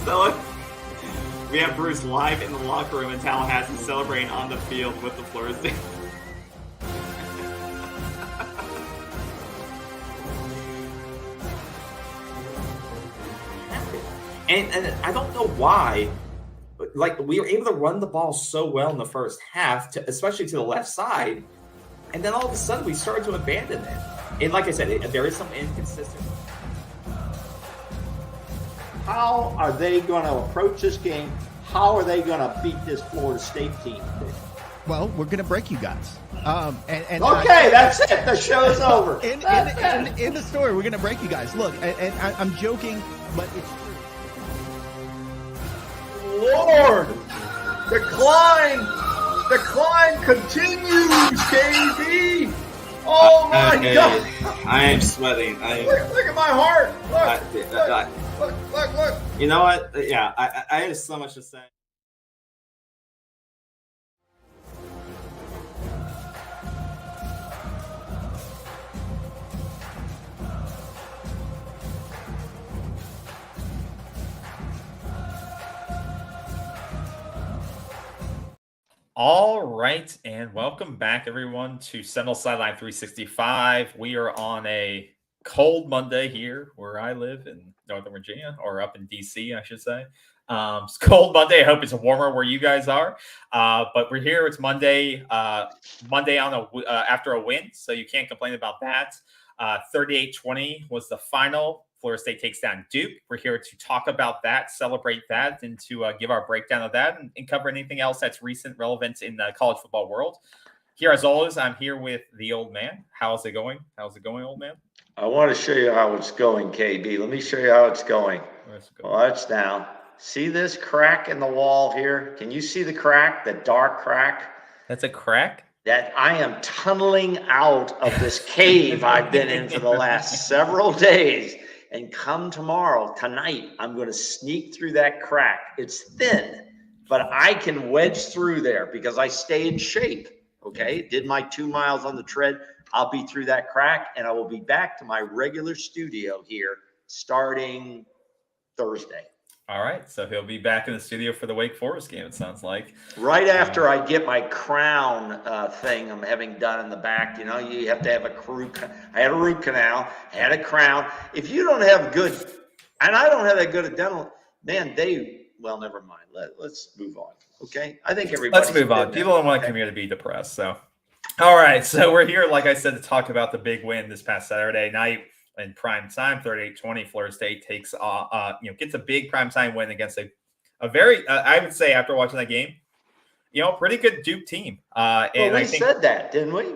We have Bruce live in the locker room in Tallahassee celebrating on the field with the Florida State. And I don't know why, like, we were able to run the ball so well in the first half, especially to the left side, and then all of a sudden we started to abandon it. And like I said, there is some inconsistent. How are they going to approach this game? How are they going to beat this Florida State team? Well, we're going to break you guys. Okay, that's it. The show's over. In the story, we're going to break you guys. Look, and I'm joking, but it's true. Lord, the climb continues, KB. Oh my God! I am sweating. Look at my heart. Look. You know what? Yeah, I have so much to say. All right, and welcome back, everyone, to Seminoles Sideline 365. We are on a cold Monday here where I live in Northern Virginia, or up in D.C., I should say. It's cold Monday. I hope it's warmer where you guys are. But we're here. It's Monday. Monday on after a win, so you can't complain about that. 38-20 was the final. Florida State takes down Duke. We're here to talk about that, celebrate that, and to give our breakdown of that and cover anything else that's recent relevance in the college football world. Here, as always, I'm here with the old man. How's it going? How's it going, old man? I want to show you how it's going, KB. Let me show you how it's going. Well, that's down. See this crack in the wall here? Can you see the crack, the dark crack? That's a crack? That I am tunneling out of this cave I've been in for the last several days. And come tonight, I'm going to sneak through that crack. It's thin, but I can wedge through there because I stay in shape. Okay, did my 2 miles on the tread. I'll be through that crack, and I will be back to my regular studio here starting Thursday. All right, so he'll be back in the studio for the Wake Forest game, it sounds like. Right after I get my crown thing I'm having done in the back. You know, you have to have I had a root canal, I had a crown. If you don't have good, and I don't have that good a dental, man, well, never mind. Let's move on, okay? I think everybody. Let's move on. People don't want to come here to be depressed, so. All right, so we're here, like I said, to talk about the big win this past Saturday night. In prime time, 38-20, Florida State gets a big prime time win against a very, I would say, after watching that game, pretty good Duke team. And I think, said that, didn't we?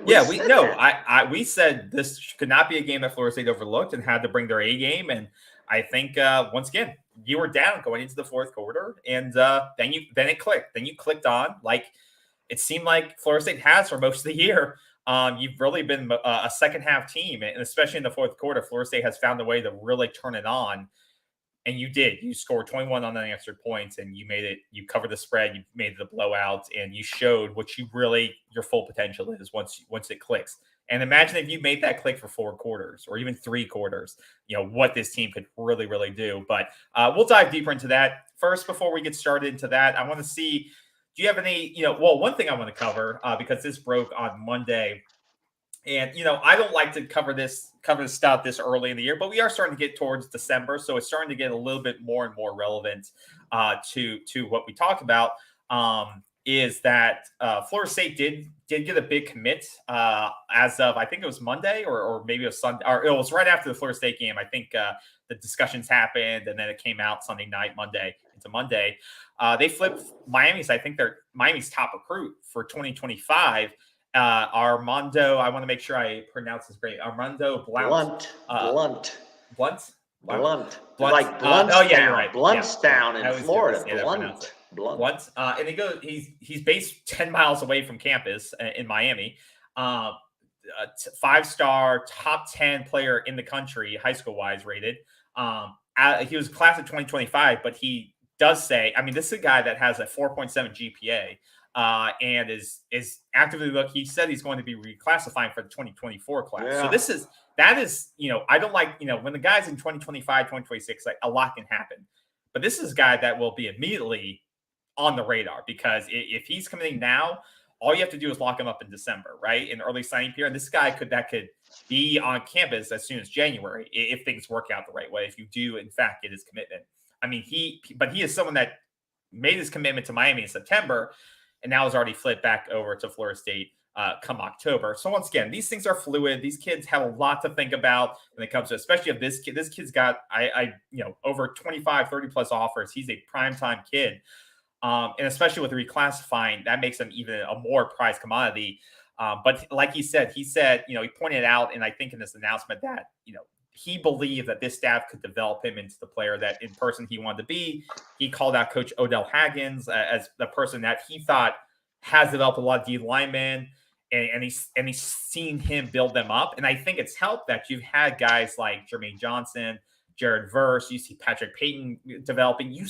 We said this could not be a game that Florida State overlooked and had to bring their A game. And I think once again, you were down going into the fourth quarter, and then it clicked. Then you clicked on, like it seemed like Florida State has for most of the year. You've really been a second half team, and especially in the fourth quarter, Florida State has found a way to really turn it on. And you did. You scored 21 unanswered points, and you made it. You covered the spread. You made it a blowout, and you showed what your full potential is once it clicks. And imagine if you made that click for 4 quarters or even 3 quarters. What this team could really, really do. But we'll dive deeper into that. First, before we get started into that, I want to see. Do you have any, one thing I want to cover, because this broke on Monday, and, I don't like to cover this stuff this early in the year, but we are starting to get towards December. So it's starting to get a little bit more and more relevant to what we talked about, is that Florida State did get a big commit as of, I think it was Monday or maybe it was Sunday, or it was right after the Florida State game. I think the discussions happened, and then it came out Sunday night, Monday into Monday. They flipped Miami's. I think they're Miami's top recruit for 2025. Armondo. I want to make sure I pronounce this great. Armondo Blount. Blount. Like Blount's oh yeah, you're right. Blount's down in Florida. Blount. And he goes. He's based 10 miles away from campus in Miami. 5-star, top 10 player in the country, high school wise rated. He was class of 2025, but he does say, I mean, this is a guy that has a 4.7 GPA and is actively he said he's going to be reclassifying for the 2024 class. Yeah. So that is, I don't like, when the guys in 2025, 2026, like a lot can happen. but this is a guy that will be immediately on the radar, because if he's coming in now, all you have to do is lock him up in December, right? In early signing period. This guy could be on campus as soon as January if things work out the right way. If you do, in fact, get his commitment. I mean, he is someone that made his commitment to Miami in September and now has already flipped back over to Florida State come October. So once again, these things are fluid. These kids have a lot to think about when it comes to, especially if this kid's got, over 25, 30 plus offers. He's a primetime kid. And especially with reclassifying, that makes him even a more prized commodity. But like he said, he pointed out, and I think in this announcement that, he believed that this staff could develop him into the player that in person he wanted to be. He called out Coach Odell Haggins as the person that he thought has developed a lot of D linemen, and he's seen him build them up. And I think it's helped that you've had guys like Jermaine Johnson, Jared Verse, you see Patrick Payton developing. You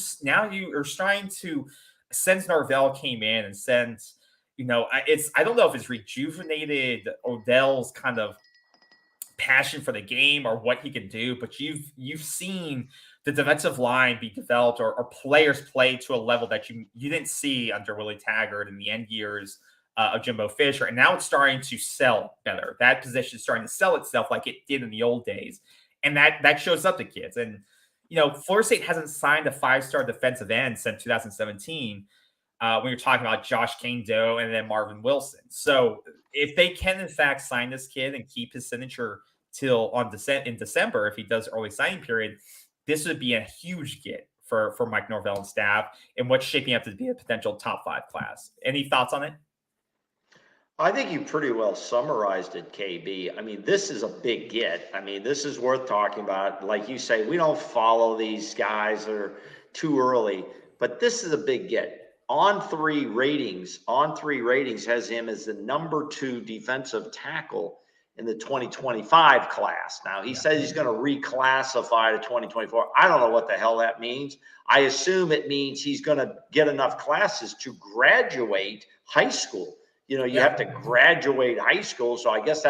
are trying to, since Norvell came in and since, I don't know if it's rejuvenated Odell's kind of passion for the game or what he can do, but you've seen the defensive line be developed or players play to a level that you didn't see under Willie Taggart in the end years of Jimbo Fisher. And now it's starting to sell better. That position is starting to sell itself like it did in the old days. And that shows up to kids. And, Florida State hasn't signed a 5-star defensive end since 2017 when you're talking about Josh Kane-Doe and then Marvin Wilson. So if they can, in fact, sign this kid and keep his signature till in December, if he does early signing period, this would be a huge get for Mike Norvell and staff and what's shaping up to be a potential top 5 class. Any thoughts on it? I think you pretty well summarized it, KB. I mean, this is a big get. I mean, this is worth talking about. Like you say, we don't follow these guys that are too early, but this is a big get. On three ratings has him as the number 2 defensive tackle in the 2025 class. Now, he says he's going to reclassify to 2024. I don't know what the hell that means. I assume it means he's going to get enough classes to graduate high school. You have to graduate high school. So I guess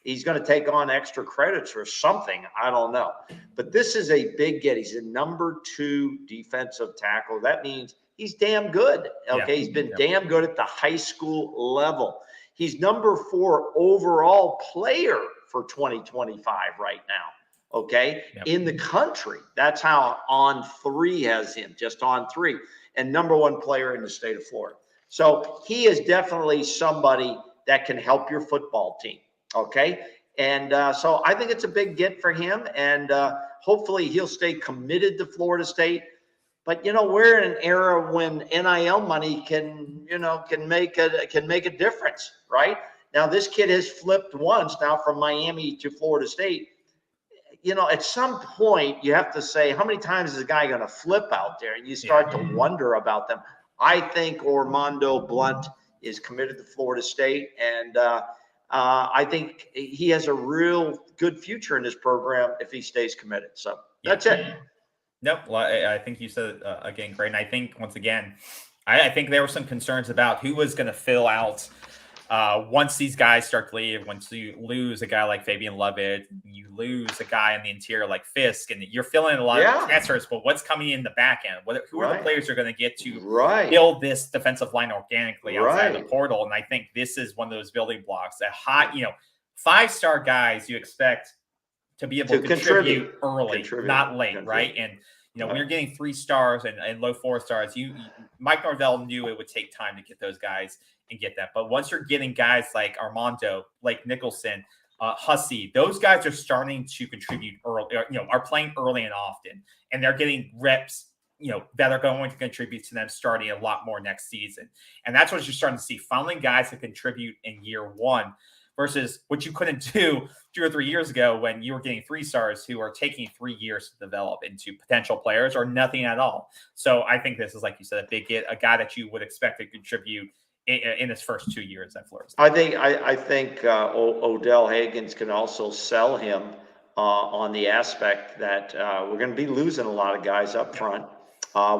he's going to take on extra credits or something. I don't know. But this is a big get. He's a number 2 defensive tackle. That means he's damn good. Okay. He's been damn good at the high school level. He's number 4 overall player for 2025 right now. Okay. In the country. That's how On 3 has him, just On 3, and number 1 player in the state of Florida. So he is definitely somebody that can help your football team. Okay. And so I think it's a big get for him, and hopefully he'll stay committed to Florida State. But we're in an era when NIL money can make a difference, right? Now this kid has flipped once now from Miami to Florida State. At some point you have to say, how many times is a guy going to flip out there? And you start to wonder about them. I think Armondo Blount is committed to Florida State, and I think he has a real good future in this program if he stays committed. So that's it. Nope. Well, I think you said it again, great. And I think once again, I think there were some concerns about who was going to fill out once these guys start to leave. Once you lose a guy like Fabian Lovett, you lose a guy in the interior like Fisk, and you're filling in a lot of transfers. But what's coming in the back end? Who are the players who are going to get to build this defensive line organically outside of the portal? And I think this is one of those building blocks. A high, 5-star guys you expect to be able to contribute early, not late, right? And when you're getting 3 stars and low 4 stars, Mike Norvell knew it would take time to get those guys and get that. But once you're getting guys like Armondo, like Nicholson, Hussey, those guys are starting to contribute early, are playing early and often, and they're getting reps, that are going to contribute to them starting a lot more next season. And that's what you're starting to see, finally guys that contribute in year 1 versus what you couldn't do 2 or 3 years ago when you were getting 3 stars who are taking 3 years to develop into potential players or nothing at all. So I think this is, like you said, a big get, a guy that you would expect to contribute in his first 2 years at Florida State. I think Odell Haggins can also sell him on the aspect that we're going to be losing a lot of guys up front.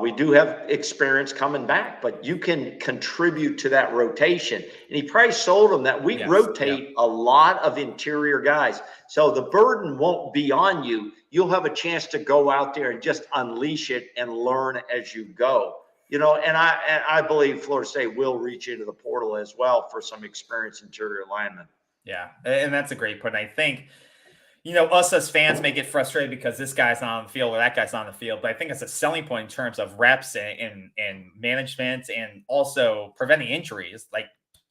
We do have experience coming back, but you can contribute to that rotation. And he probably sold them that we rotate a lot of interior guys. So the burden won't be on you. You'll have a chance to go out there and just unleash it and learn as you go. You know, and I believe Florida State will reach into the portal as well for some experienced interior linemen. Yeah, and that's a great point. I think, you know, us as fans may get frustrated because this guy's not on the field or that guy's not on the field, but I think it's a selling point in terms of reps and management, and also preventing injuries, like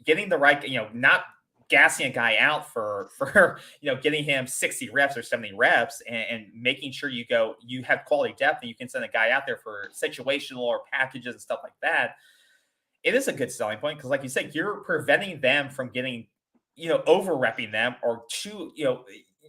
getting the right, you know, not gassing a guy out for you know, getting him 60 reps or 70 reps, and making sure you have quality depth and you can send a guy out there for situational or packages and stuff like that. It is a good selling point because, like you said, you're preventing them from getting, you know, over repping them, or you know,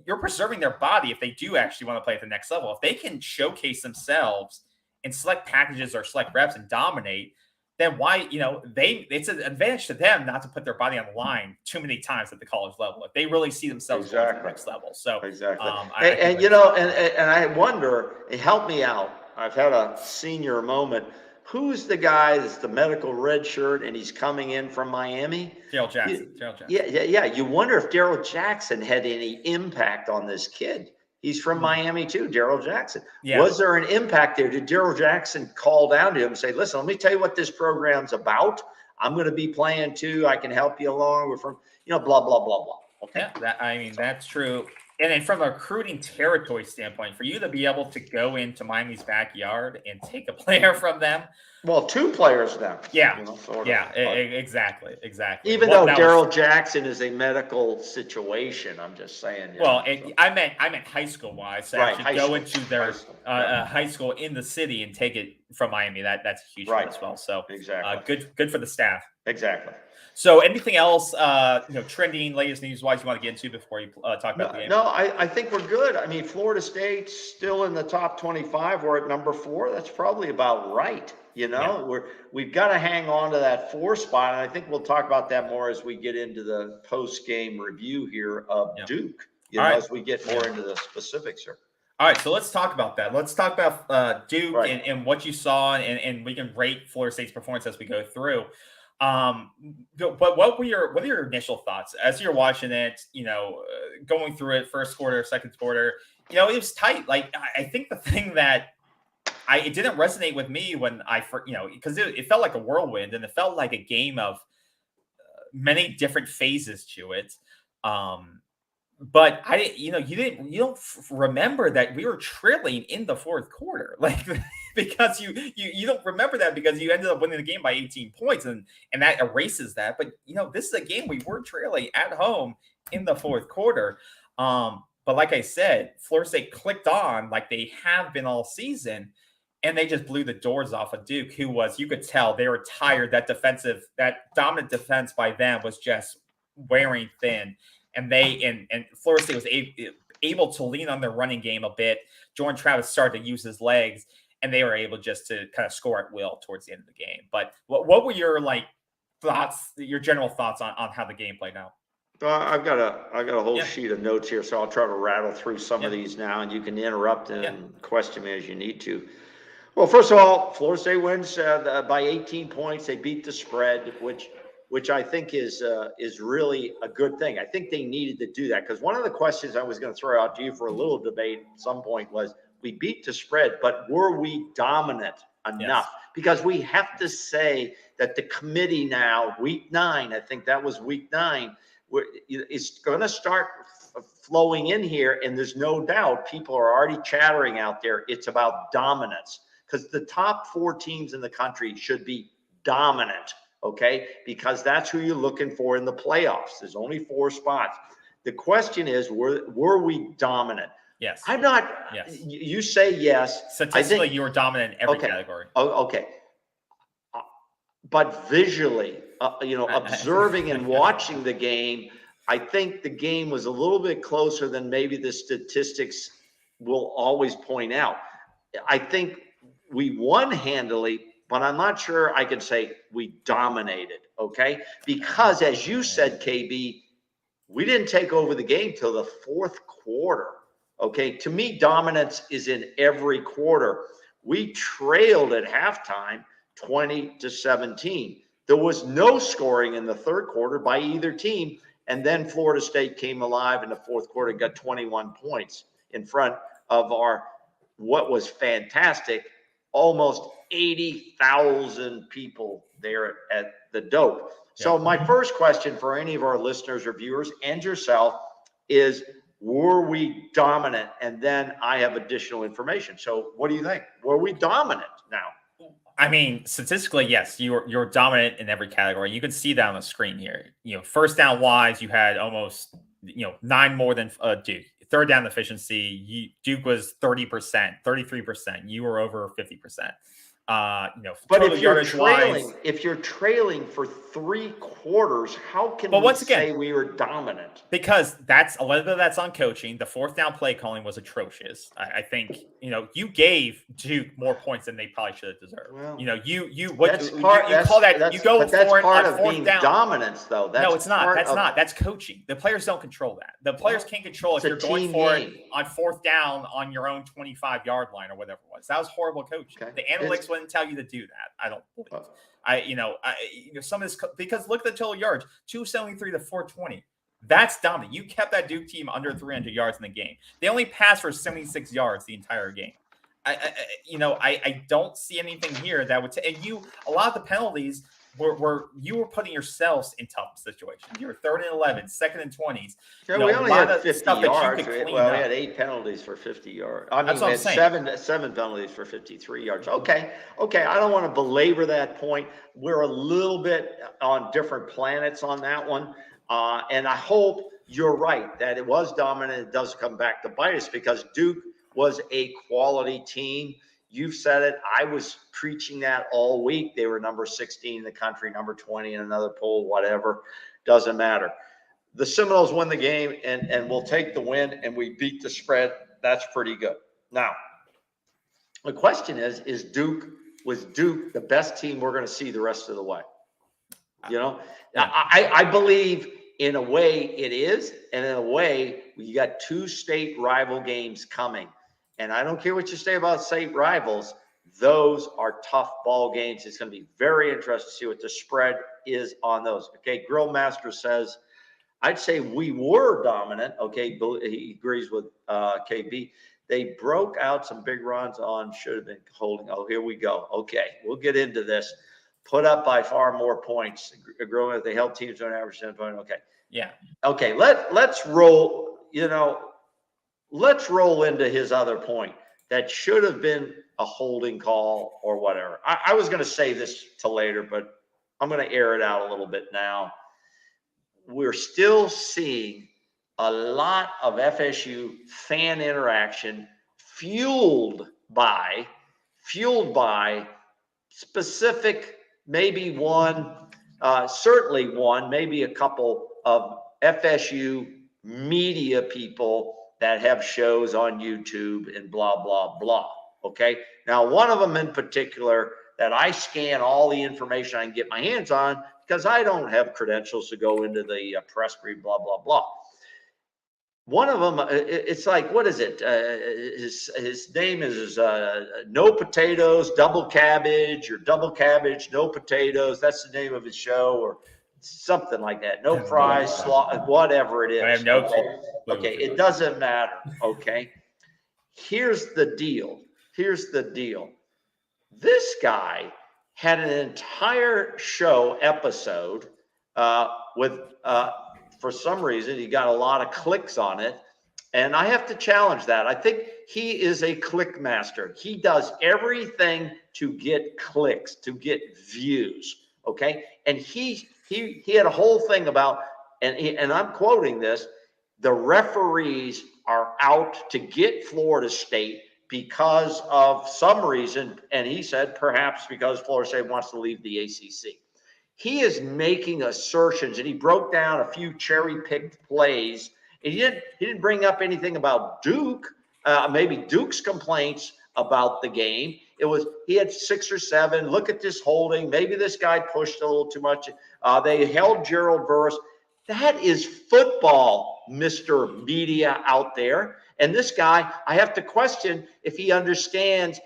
you're preserving their body if they do actually want to play at the next level. If they can showcase themselves in select packages or select reps and dominate, then why, you know, it's an advantage to them not to put their body on the line too many times at the college level if they really see themselves going to the next level. So exactly. And you know, and I wonder, help me out. I've had a senior moment. Who's the guy that's the medical red shirt and he's coming in from Miami? Daryl Jackson. Yeah. You wonder if Daryl Jackson had any impact on this kid. He's from Miami too, Daryl Jackson. Yeah. Was there an impact there? Did Daryl Jackson call down to him and say, listen, let me tell you what this program's about. I'm going to be playing too. I can help you along. We're from, you know, blah, blah, blah, blah. Okay. Yeah, that's true. And then from a recruiting territory standpoint, for you to be able to go into Miami's backyard and take a player from them. Well, 2 players now. Yeah. You know, sort of. Yeah, exactly. Even though Daryl Jackson is a medical situation, I'm just saying. Well, I meant high school wise. So actually go into their high school in the city and take it from Miami. That's a huge one as well. So exactly. Good for the staff. Exactly. So anything else, you know, trending, latest news-wise you want to get into before you talk about the game? No, I think we're good. I mean, Florida State's still in the top 25. We're at number 4. That's probably about right. You know, we've got to hang on to that 4 spot. And I think we'll talk about that more as we get into the post-game review here of Duke, you know, as we get more into the specifics here. All right, so let's talk about that. Let's talk about Duke and what you saw, and we can rate Florida State's performance as we go through. But what were your initial thoughts as you're watching it, you know, going through it, first quarter, second quarter? You know, it was tight. Like, I think the thing that it didn't resonate with me when you know, because it felt like a whirlwind and it felt like a game of many different phases to it. But you don't remember that we were trailing in the fourth quarter, like, because you don't remember that because you ended up winning the game by 18 points and that erases that. But, you know, this is a game we were trailing at home in the fourth quarter. But like I said, Florida State clicked on like they have been all season, and they just blew the doors off of Duke, who was, you could tell they were tired. That dominant defense by them was just wearing thin. And Florida State was able to lean on their running game a bit. Jordan Travis started to use his legs, and they were able just to kind of score at will towards the end of the game. But what were your thoughts, your general thoughts on how the game played out? I've got a whole sheet of notes here, so I'll try to rattle through some of these now, and you can interrupt and question me as you need to. Well, first of all, Florida State wins by 18 points. They beat the spread, which I think is really a good thing. I think they needed to do that, because one of the questions I was going to throw out to you for a little debate at some point was, we beat the spread, but were we dominant enough? Yes. Because we have to say that the committee now, week 9, I think that was week 9, it's going to start flowing in here, and there's no doubt people are already chattering out there. It's about dominance, because the top 4 teams in the country should be dominant. Okay, because that's who you're looking for in the playoffs. There's only 4 spots. The question is, were we dominant? Yes. I'm not. Yes. You say yes. Statistically, you were dominant in every category. Oh, okay. But visually, observing and watching the game, I think the game was a little bit closer than maybe the statistics will always point out. I think we won handily, but I'm not sure I can say we dominated, okay? Because as you said, KB, we didn't take over the game till the fourth quarter, okay? To me, dominance is in every quarter. We trailed at halftime 20-17. There was no scoring in the third quarter by either team. And then Florida State came alive in the fourth quarter and got 21 points in front of what was fantastic, almost 80,000 people there at the Dope. So my first question for any of our listeners or viewers and yourself is, were we dominant? And then I have additional information. So what do you think? Were we dominant now? I mean, statistically, yes, you're dominant in every category. You can see that on the screen here. First down wise, you had almost 9 more than Duke. Third down efficiency, Duke was 30%, 33%. You were over 50%. But if you're trailing for 3 quarters, how can we say we were dominant? Because a little bit of that's on coaching. The fourth down play calling was atrocious. I think you gave Duke more points than they probably should have deserved. Well, you call that you go for it on fourth down. Dominance, though. No, it's not. That's coaching. The players don't control that. The players can't control if you're going for it on fourth down on your own 25-yard line or whatever it was. That was horrible coaching. Okay. The analytics wouldn't tell you to do that. I don't believe. Some of this, because look at the total yards, 273 to 420. That's dominant. You kept that Duke team under 300 yards in the game. They only passed for 76 yards the entire game. I don't see anything here that would a lot of the penalties were you were putting yourselves in tough situations. You were 3rd and 11, 2nd and 20s. Yeah, we only had 50 yards. We had 8 penalties for 50 yards. I mean, we had seven penalties for 53 yards. Okay. I don't want to belabor that point. We're a little bit on different planets on that one. And I hope you're right that it was dominant. It does come back to bite us because Duke was a quality team. You've said it. I was preaching that all week. They were number 16 in the country, number 20 in another poll, whatever. Doesn't matter. The Seminoles win the game, and we'll take the win, and we beat the spread. That's pretty good. Now, the question was Duke the best team we're going to see the rest of the way? I believe in a way it is, and in a way you got 2 state rival games coming. And I don't care what you say about state rivals. Those are tough ball games. It's going to be very interesting to see what the spread is on those. Okay, Grill Master says, I'd say we were dominant. Okay, he agrees with KB. They broke out some big runs on should have been holding. Oh, here we go. Okay, we'll get into this. Put up by far more points. Growing, they held teams on average 10 points. Okay. Yeah. Okay, let's roll, let's roll into his other point. That should have been a holding call or whatever. I was going to say this till later, but I'm going to air it out a little bit now. We're still seeing a lot of FSU fan interaction fueled by specific, maybe one, certainly one, maybe a couple of FSU media people that have shows on YouTube and blah, blah, blah. Okay. Now, one of them in particular that I scan all the information I can get my hands on because I don't have credentials to go into the press brief, blah, blah, blah. One of them, it's like, what is it? His name is No Potatoes, Double Cabbage, or Double Cabbage, No Potatoes. That's the name of his show, or something like that. No fries, whatever it is. I have no clue. Okay, it doesn't matter. Okay. Here's the deal. This guy had an entire show episode with for some reason, he got a lot of clicks on it. And I have to challenge that. I think he is a click master. He does everything to get clicks, to get views. Okay. And he had a whole thing about, and I'm quoting this, the referees are out to get Florida State because of some reason. And he said, perhaps because Florida State wants to leave the ACC. He is making assertions, and he broke down a few cherry-picked plays. And he didn't bring up anything about Duke, maybe Duke's complaints about the game. He had 6 or 7. Look at this holding. Maybe this guy pushed a little too much. They held Gerald Burris. That is football, Mr. Media out there. And this guy, I have to question if he understands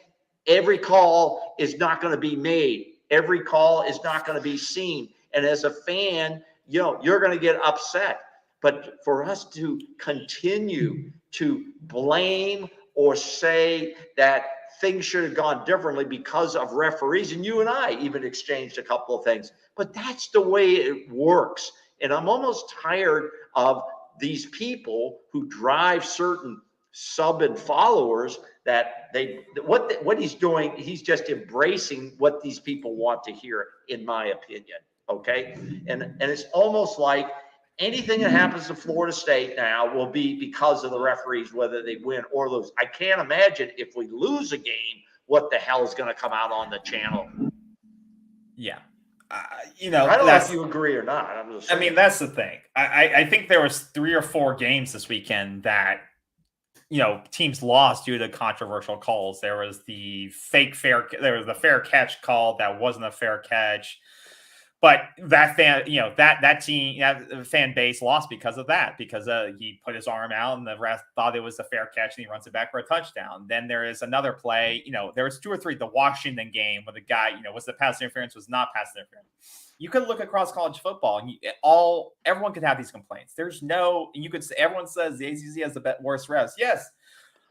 Every call is not going to be made. Every call is not going to be seen. And as a fan, you're going to get upset. But for us to continue to blame or say that things should have gone differently because of referees, and you and I even exchanged a couple of things, but that's the way it works. And I'm almost tired of these people who drive certain sub and followers that what he's doing, he's just embracing what these people want to hear, in my opinion. Okay. And it's almost like anything that happens to Florida State now will be because of the referees, whether they win or lose. I can't imagine if we lose a game, what the hell is going to come out on the channel. Yeah. I don't know if you agree or not. I mean, that's the thing. I think there was 3 or 4 games this weekend that, teams lost due to controversial calls. There was the there was the fair catch call that wasn't a fair catch. But that fan, that fan base lost because of that, because he put his arm out and the ref thought it was a fair catch and he runs it back for a touchdown. Then there is another play, there was 2 or 3, the Washington game where the guy, was the pass interference, was not pass interference. You could look across college football and everyone could have these complaints. Everyone says the ACC has the worst refs. Yes.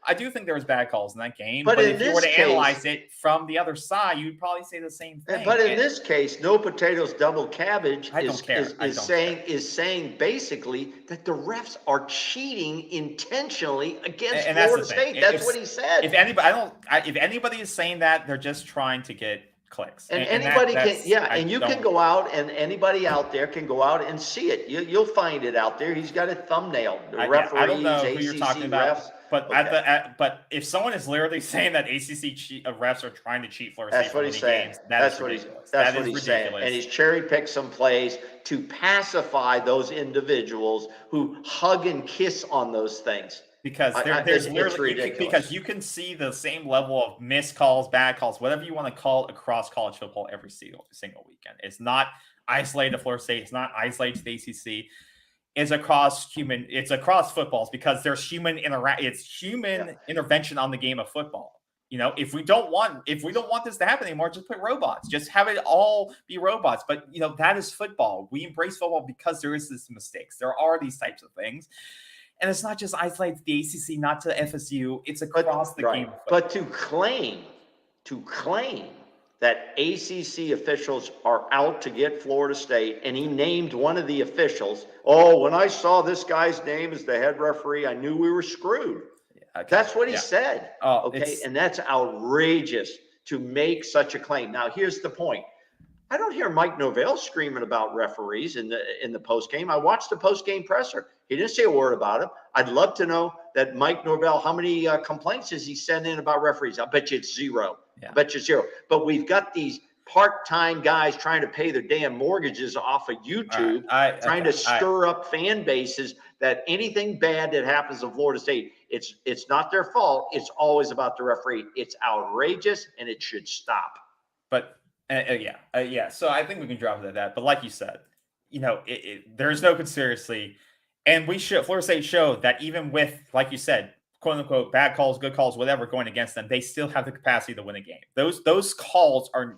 I do think there was bad calls in that game, but if you were to analyze it from the other side, you'd probably say the same thing. But in this case, no potatoes, double cabbage is saying basically that the refs are cheating intentionally against Florida State. That's what he said. If anybody is saying that, they're just trying to get clicks. And anybody can go out, and anybody out there can go out and see it. You'll find it out there. He's got a thumbnail. The referees, I don't know who ACC you're talking about. refs. But but if someone is literally saying that ACC refs are trying to cheat Florida State, that's what he's saying. That's what he's saying. And he's cherry picked some plays to pacify those individuals who hug and kiss on those things. Because there's literally because you can see the same level of missed calls, bad calls, whatever you want to call it, across college football every single weekend. It's not isolated to Florida State. It's not isolated to the ACC. It's across footballs, because there's human intervention on the game of football. If we don't want this to happen anymore, just put robots. Just have it all be robots. But that is football. We embrace football because there is these mistakes. There are these types of things. And it's not just isolated to the ACC, not to FSU. It's across the game. But to claim that ACC officials are out to get Florida State, and he named one of the officials. Oh, when I saw this guy's name as the head referee, I knew we were screwed. Okay. That's what he said. Okay, and that's outrageous to make such a claim. Now, here's the point. I don't hear Mike Norvell screaming about referees in the postgame. I watched the postgame presser. He didn't say a word about it. I'd love to know that Mike Norvell, how many complaints does he send in about referees? I bet you it's 0. Yeah. I bet you 0. But we've got these part-time guys trying to pay their damn mortgages off of YouTube, trying to stir up fan bases that anything bad that happens in Florida State, it's not their fault. It's always about the referee. It's outrageous, and it should stop. But so I think we can drop it at that. But like you said, there's no conspiracy, and Florida State showed that even with, like you said, quote unquote, bad calls, good calls, whatever going against them, they still have the capacity to win a game. Those calls are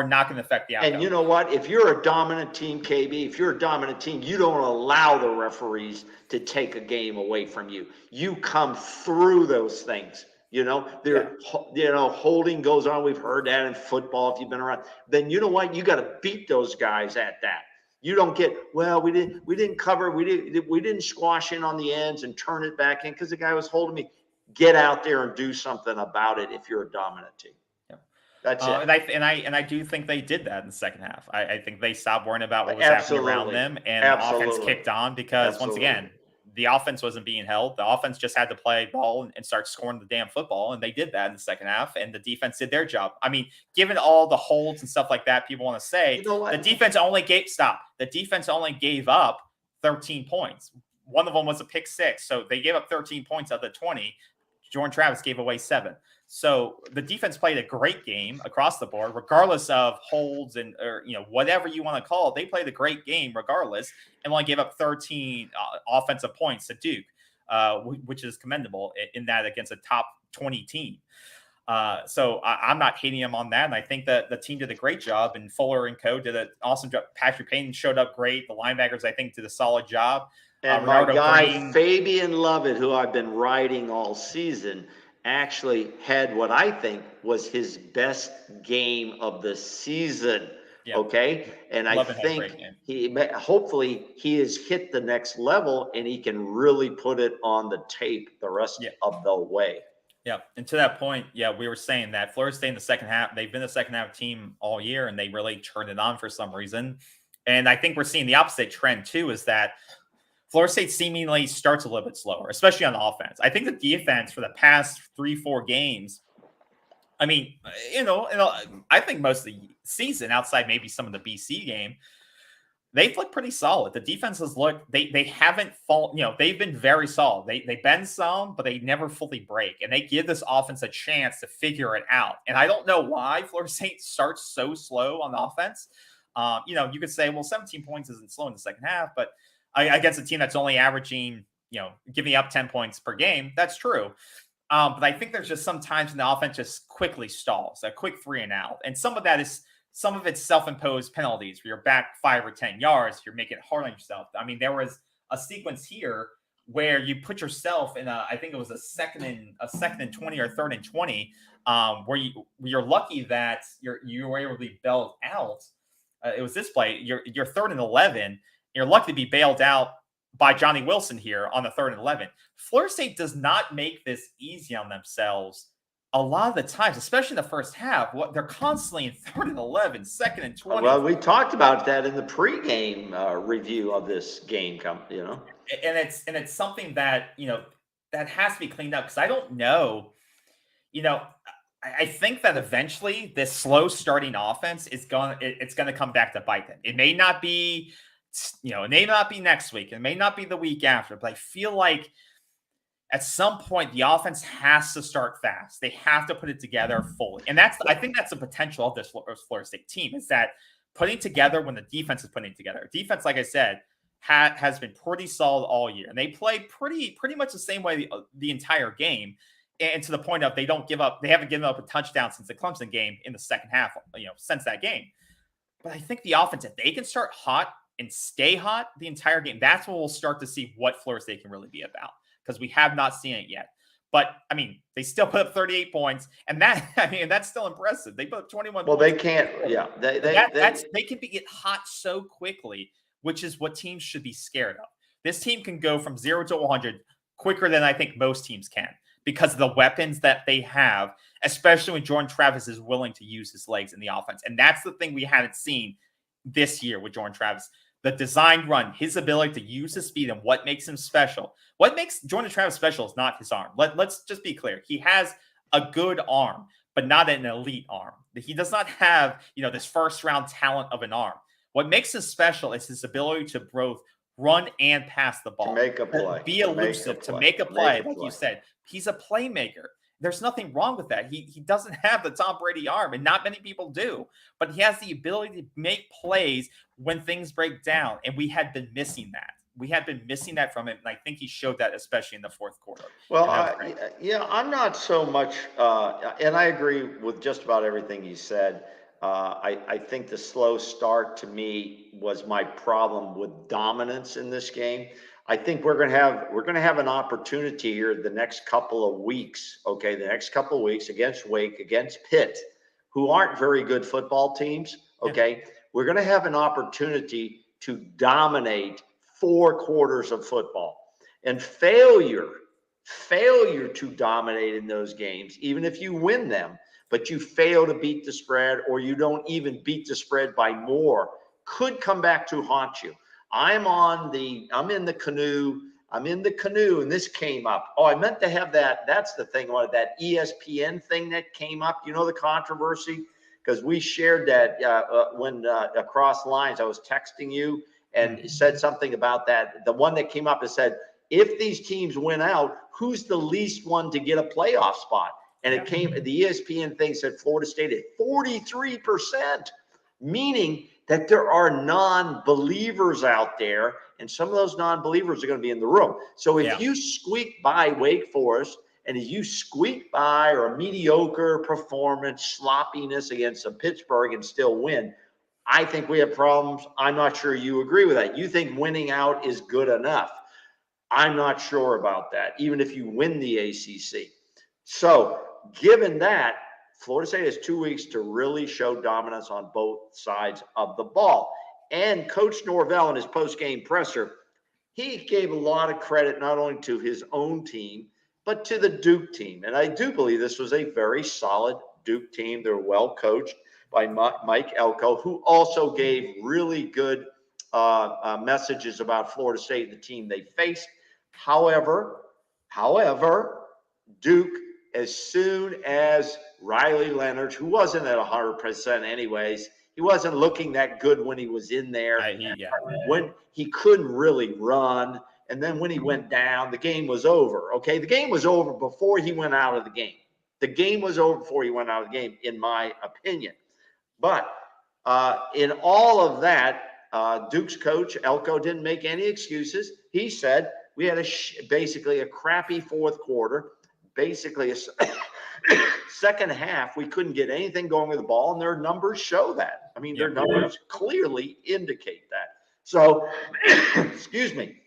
not going to affect the outcome. And you know what? If you're a dominant team, KB, if you're a dominant team, you don't allow the referees to take a game away from you. You come through those things. Holding goes on. We've heard that in football. If you've been around, then you know what? You got to beat those guys at that. You don't get, we didn't cover, we didn't squash in on the ends and turn it back in because the guy was holding me. Get out there and do something about it if you're a dominant team. Yeah. That's it. And I do think they did that in the second half. I think they stopped worrying about what was happening around them, and the offense kicked on because once again, the offense wasn't being held. The offense just had to play ball and start scoring the damn football, and they did that in the second half, and the defense did their job. I mean, given all the holds and stuff like that, people want to say the defense only gave up 13 points. One of them was a pick 6, so they gave up 13 points out of the 20. Jordan Travis gave away 7. So the defense played a great game across the board, regardless of holds and whatever you want to call it. They played a great game regardless, and only gave up 13 offensive points to Duke, which is commendable in that against a top 20 team. So I'm not hating him on that. And I think that the team did a great job, and Fuller and co did an awesome job. Patrick Payton showed up great. The linebackers, I think, did a solid job. And my guy, Fabian Lovett, who I've been riding all season, actually had what I think was his best game of the season. Yep. Okay. And I think hopefully he has hit the next level and he can really put it on the tape the rest of the way. Yeah. And to that point, we were saying that Florida State in the second half, they've been the second half team all year, and they really turned it on for some reason. And I think we're seeing the opposite trend too, is that Florida State seemingly starts a little bit slower, especially on offense. I think the defense for the past 3-4 games, I mean, I think most of the season, outside maybe some of the BC game, they've looked pretty solid. The defenses they haven't fallen, they've been very solid. They bend some, but they never fully break. And they give this offense a chance to figure it out. And I don't know why Florida State starts so slow on offense. You could say, well, 17 points isn't slow in the second half, but against a team that's only averaging, giving up 10 points per game, that's true. But I think there's just some times when the offense just quickly stalls, a quick 3 and out. And some of it's self-imposed penalties where you're back 5 or 10 yards. You're making it hard on yourself. I mean, there was a sequence here where you put yourself in I think it was a second and 20 or third and 20, where you're lucky that you were able to be bailed out. It was this play. You're third and 11. You're lucky to be bailed out by Johnny Wilson here on the 3rd and 11. Florida State does not make this easy on themselves a lot of the times, especially in the first half. They're constantly in 3rd and 11, 2nd and 20. Well, we talked about that in the pregame review of this game. And it's something that that has to be cleaned up, because I don't know. I think that eventually this slow starting offense it's going to come back to bite them. It may not be. It may not be next week. It may not be the week after, but I feel like at some point the offense has to start fast. They have to put it together fully. And I think that's the potential of this Florida State team, is that putting together when the defense is putting it together. Defense, like I said, has been pretty solid all year. And they played pretty much the same way the entire game. And to the point of they haven't given up a touchdown since the Clemson game in the second half, since that game. But I think the offense, if they can start hot and stay hot the entire game, that's when we'll start to see what Florida State can really be about, because we have not seen it yet. But I mean, they still put up 38 points, and that's still impressive. They put up 21 well, points. They can't, they can get hot so quickly, which is what teams should be scared of. This team can go from 0 to 100 quicker than I think most teams can, because of the weapons that they have, especially when Jordan Travis is willing to use his legs in the offense. And that's the thing we haven't seen this year with Jordan Travis. The designed run, his ability to use his speed, and what makes him special. What makes Jordan Travis special is not his arm. Let's just be clear. He has a good arm, but not an elite arm. He does not have, this first-round talent of an arm. What makes him special is his ability to both run and pass the ball. To make a play. Be elusive, to make a play, like you said. He's a playmaker. There's nothing wrong with that. He doesn't have the Tom Brady arm, and not many people do. But he has the ability to make plays when things break down, and we had been missing that. We had been missing that from him, and I think he showed that, especially in the fourth quarter. Well, I'm not so much, and I agree with just about everything you said. I think the slow start to me was my problem with dominance in this game. I think we're going to have an opportunity here the next couple of weeks. Okay, the next couple of weeks against Wake, against Pitt, who aren't very good football teams. Okay, we're going to have an opportunity to dominate 4 quarters of football, and failure to dominate in those games, even if you win them, but you fail to beat the spread, or you don't even beat the spread by more, could come back to haunt you. I'm in the canoe, and this came up. Oh, I meant to have that. That's the thing, that ESPN thing that came up, the controversy, because we shared that when across lines, I was texting you and said something about that. The one that came up is said, if these teams win out, who's the least one to get a playoff spot? And the ESPN thing said Florida State at 43%, meaning that there are non-believers out there, and some of those non-believers are going to be in the room. So if you squeak by Wake Forest And if you squeak by or a mediocre performance, sloppiness against a Pittsburgh and still win, I think we have problems. I'm not sure you agree with that. You think winning out is good enough. I'm not sure about that, even if you win the ACC. So given that, Florida State has 2 weeks to really show dominance on both sides of the ball. And Coach Norvell in his post-game presser, he gave a lot of credit not only to his own team, but to the Duke team. And I do believe this was a very solid Duke team. They're well coached by Mike Elko, who also gave really good messages about Florida State and the team they faced. However, Duke, as soon as Riley Leonard, who wasn't at 100% anyways, he wasn't looking that good when he was in there. When he couldn't really run, and then when he went down, the game was over. Okay, the game was over before he went out of the game. The game was over before he went out of the game, in my opinion. But in all of that, Duke's coach, Elko, didn't make any excuses. He said, we had basically a crappy fourth quarter, basically a second half. We couldn't get anything going with the ball, and their numbers show that. I mean, their numbers clearly indicate that. So, excuse me,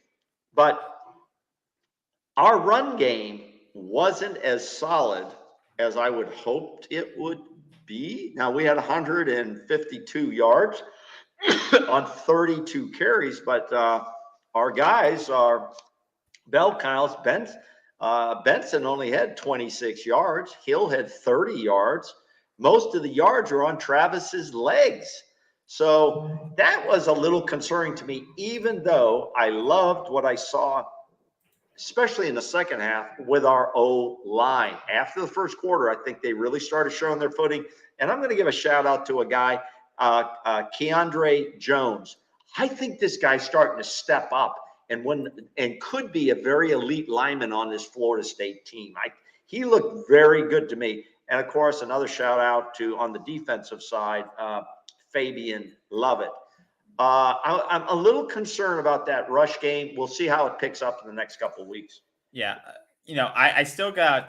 but our run game wasn't as solid as I would hoped it would be. Now, we had 152 yards on 32 carries, but our guys are bell cows. Benson only had 26 yards. Hill had 30 yards. Most of the yards are on Travis's legs. So that was a little concerning to me, even though I loved what I saw, especially in the second half with our O-line. After the first quarter, I think they really started showing their footing. And I'm going to give a shout out to a guy, Keandre Jones. I think this guy's starting to step up and could be a very elite lineman on this Florida State team. He looked very good to me. And of course, another shout out to, on the defensive side, Fabian Lovett. I'm a little concerned about that rush game. We'll see how it picks up in the next couple of weeks. Yeah. I still have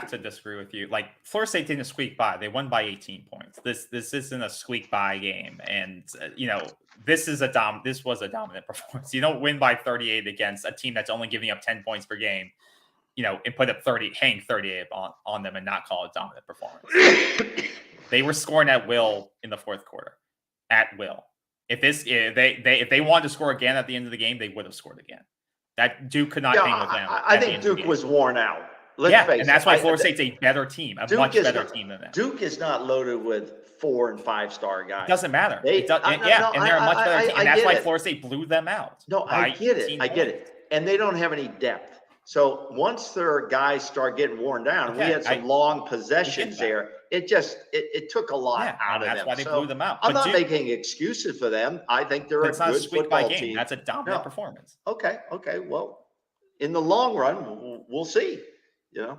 to disagree with you. Like, Florida State didn't squeak by. They won by 18 points. This isn't a squeak by game. And, this was a dominant performance. You don't win by 38 against a team that's only giving up 10 points per game, and put up 38 on them and not call it dominant performance. They were scoring at will in the fourth quarter. At will. If they wanted to score again at the end of the game, they would have scored again. That Duke could not hang with them. I think Duke was worn out. Let's face it. And that's why Florida State's a better team, a much better team than them. Duke is not loaded with 4- and 5-star guys. It doesn't matter. And they're a much better team. And that's why Florida State blew them out. No, I get it. And they don't have any depth. So once their guys start getting worn down, we had some long possessions there. It took a lot out of them. That's why they blew them out. I'm not making excuses for them. I think they're a good football team. That's a dominant performance. Okay. Well, in the long run, we'll see. Yeah.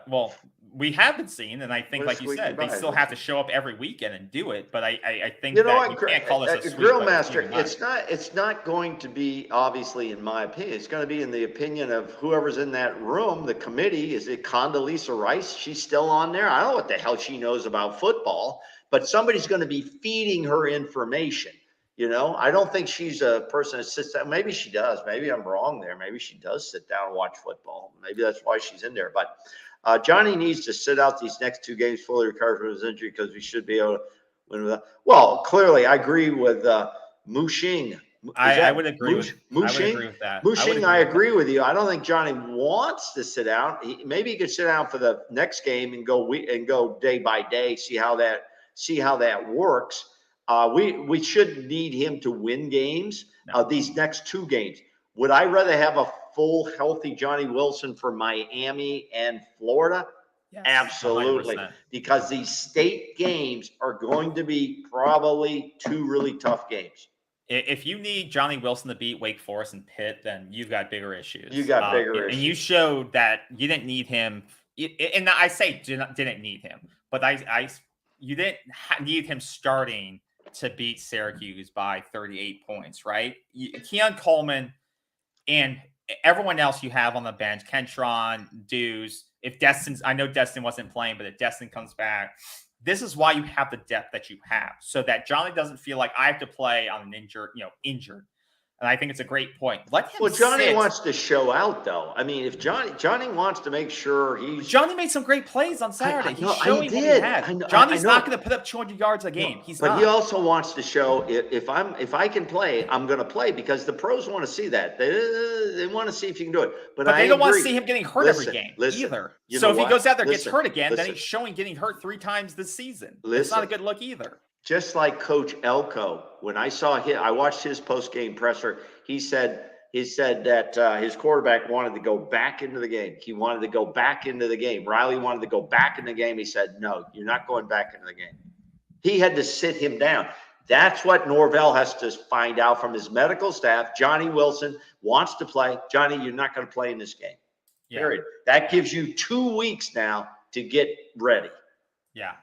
Well, we haven't seen, and I think, like you said, they still have to show up every weekend and do it. But I think you can't call this a sweep. Grill Master, it's not going to be, obviously, in my opinion, it's going to be in the opinion of whoever's in that room, the committee. Is it Condoleezza Rice? She's still on there. I don't know what the hell she knows about football, but somebody's going to be feeding her information. I don't think she's a person that sits down. Maybe she does. Maybe I'm wrong there. Maybe she does sit down and watch football. Maybe that's why she's in there. But Johnny needs to sit out these next 2 games, fully recover from his injury, because we should be able to win with that. Well, clearly, I agree with Mushing. I would agree. Mushing? I would agree with that. Mushing, I agree with you. I don't think Johnny wants to sit out. Maybe he could sit down for the next game and go day by day, see how that works. We shouldn't need him to win games. These next 2 games. Would I rather have a full, healthy Johnny Wilson for Miami and Florida? Yes, absolutely. 100%. Because these state games are going to be probably 2 really tough games. If you need Johnny Wilson to beat Wake Forest and Pitt, then you've got bigger issues. You got bigger issues. And you showed that you didn't need him. And I say didn't need him, but you didn't need him starting to beat Syracuse by 38 points, right? Keon Coleman and everyone else you have on the bench, Kentron, Deuce, if I know Destin wasn't playing, but if Destin comes back, this is why you have the depth that you have, so that Johnny doesn't feel like I have to play on an injured. And I think it's a great point. Let him Well, Johnny sit. wants to show out, though. I mean, if Johnny wants to make sure Johnny made some great plays on Saturday. He's showing what he had. Johnny's not going to put up 200 yards a game. He's not. But he also wants to show if I can play, I'm going to play, because the pros want to see that. They want to see if you can do it. But they don't want to see him getting hurt every game either. So if he goes out there and gets hurt again, then he's showing getting hurt 3 times this season. It's not a good look either. Just like Coach Elko, when I saw him, I watched his post-game presser. He said that his quarterback wanted to go back into the game. He wanted to go back into the game. Riley wanted to go back in the game. He said, "No, you're not going back into the game." He had to sit him down. That's what Norvell has to find out from his medical staff. Johnny Wilson wants to play. Johnny, you're not going to play in this game. Yeah. Period. That gives you 2 weeks now to get ready. Yeah.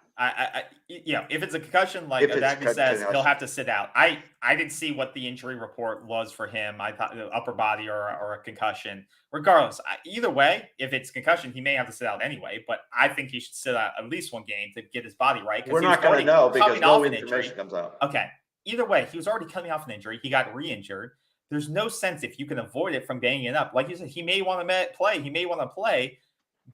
If it's a concussion, like Dagny says, he'll have to sit out. I didn't see what the injury report was for him. I thought upper body or a concussion. Regardless, either way, if it's concussion, he may have to sit out anyway. But I think he should sit out at least one game to get his body right. We're not going to know because no information comes out. Okay. Either way, he was already coming off an injury. He got re-injured. There's no sense if you can avoid it from banging it up. Like you said, he may want to play. He may want to play,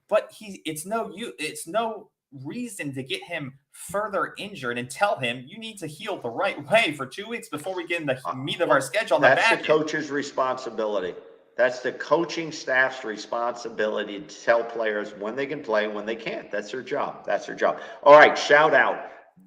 but it's no reason to get him further injured and tell him you need to heal the right way for 2 weeks before we get in the meat of our schedule. That's the coach's responsibility. That's the coaching staff's responsibility to tell players when they can play, when they can't. That's their job. All right.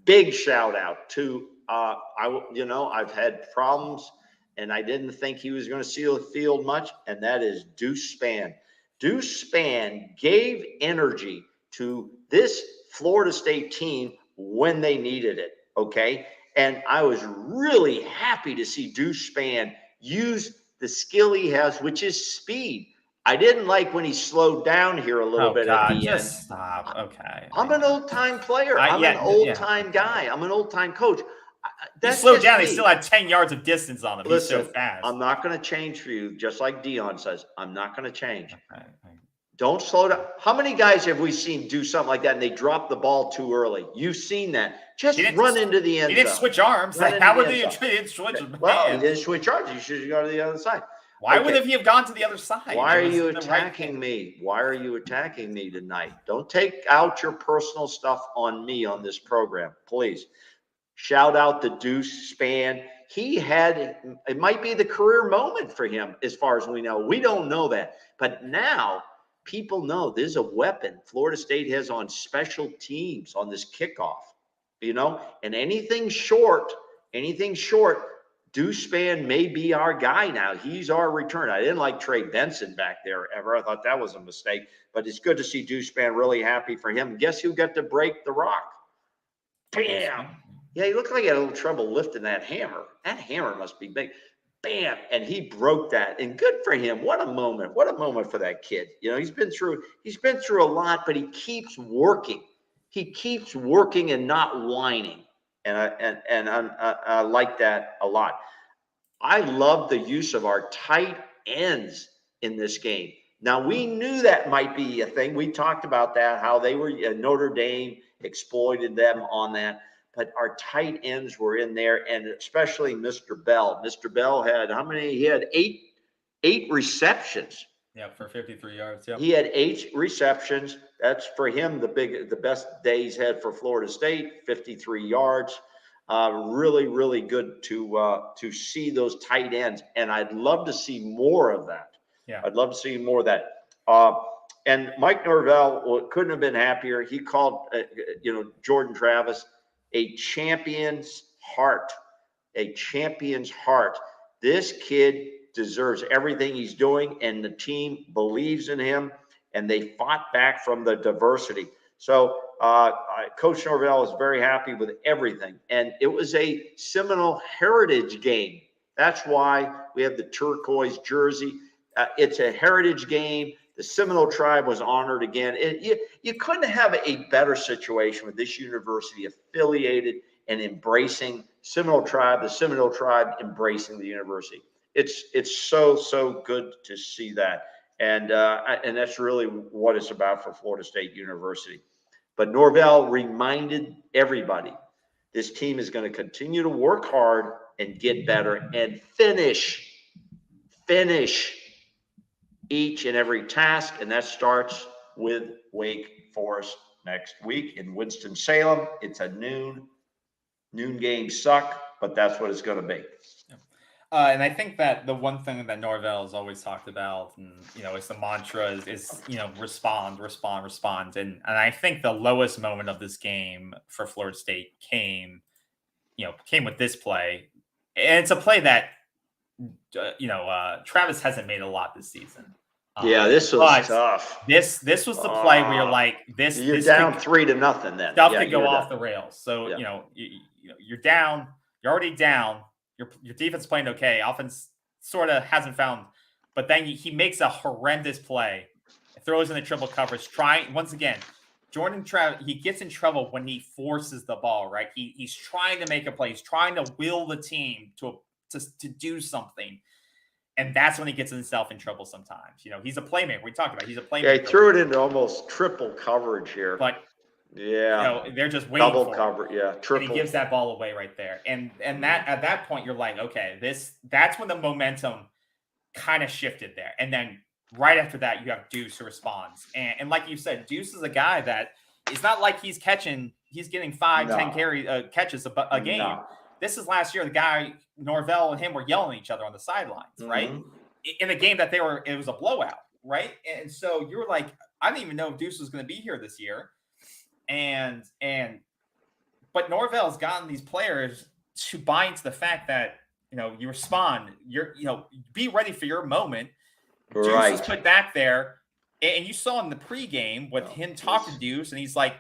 Big shout out to, I've had problems and I didn't think he was going to see the field much. And that is Deuce Spann. Deuce Spann gave energy to this Florida State team when they needed it, okay? And I was really happy to see Deuce Spann use the skill he has, which is speed. I didn't like when he slowed down here a little bit at the end. Stop. Okay. I'm an old-time player. I'm an old-time guy. I'm an old-time coach. He slowed down. He still had 10 yards of distance on him. Listen, he's so fast. I'm not going to change for you, just like Dion says. I'm not going to change. Okay. Don't slow down. How many guys have we seen do something like that and they drop the ball too early? You've seen that. Just run into the end zone. He didn't switch arms. How would he switch? Well, he didn't switch arms. You should go to the other side. Why would he have gone to the other side? Why are you attacking me? Why are you attacking me tonight? Don't take out your personal stuff on me on this program, please. Shout out to Deuce Spann. It might be the career moment for him as far as we know. We don't know that. But now people know there's a weapon Florida State has on special teams on this kickoff, and anything short, Deuce Spann may be our guy now. He's our return. I didn't like Trey Benson back there ever. I thought that was a mistake, but it's good to see Deuce Spann. Really happy for him. Guess who got to break the rock? Bam. Yeah, he looked like he had a little trouble lifting that hammer. That hammer must be big. Bam. And he broke that. And good for him. What a moment. What a moment for that kid. He's been through a lot, but he keeps working. He keeps working and not whining. And I like that a lot. I love the use of our tight ends in this game. Now, we knew that might be a thing. We talked about that, how they were Notre Dame exploited them on that. But our tight ends were in there, and especially Mr. Bell. Mr. Bell had how many? He had eight receptions. Yeah, for 53 yards. Yeah. He had 8 receptions. That's for him the best day he's had for Florida State. 53 yards. Really, really good to see those tight ends, and I'd love to see more of that. Yeah, I'd love to see more of that. And Mike Norvell couldn't have been happier. He called Jordan Travis a champion's heart. A champion's heart. This kid deserves everything he's doing, and the team believes in him, and they fought back from the diversity. So Coach Norvell is very happy with everything, and it was a Seminole heritage game. That's why we have the turquoise jersey. It's a heritage game. The Seminole tribe was honored again. You couldn't have a better situation with this university affiliated and embracing Seminole tribe, the Seminole tribe embracing the university. It's so good to see that. And that's really what it's about for Florida State University. But Norvell reminded everybody, this team is going to continue to work hard and get better and finish each and every task. And that starts with Wake Forest next week in Winston-Salem. It's a noon game suck, but that's what it's going to be. And I think that the one thing that Norvell has always talked about, and it's the mantra is respond. And I think the lowest moment of this game for Florida State came with this play, and it's a play that Travis hasn't made a lot this season. This was tough. This was the play where you're like, you're down 3-0 then. Stuff could go off the rails. So you're down. You're already down. Your defense playing okay. Offense sort of hasn't found, but then he makes a horrendous play, throws in the triple coverage. Once again, Jordan Travis, he gets in trouble when he forces the ball. Right, he's trying to make a play. He's trying to will the team to do something, and that's when he gets himself in trouble. Sometimes, he's a playmaker. We talked about he's a playmaker. Yeah, he threw it into almost triple coverage here, but. They're just waiting double for cover. it. Yeah, triple. And he gives that ball away right there, and that at that point you're like, okay, that's when the momentum kind of shifted there, and then right after that you have Deuce who responds, and like you said, Deuce is a guy that it's not like he's getting 5-10 catches a game. No. This is last year. The guy Norvell and him were yelling at each other on the sidelines, right? In a game that it was a blowout, right? And so you were like, I didn't even know if Deuce was going to be here this year. But Norvell's gotten these players to buy into the fact that you respond. Be ready for your moment. Right. Deuce is put back there, and you saw in the pregame with him talking to Deuce, and he's like,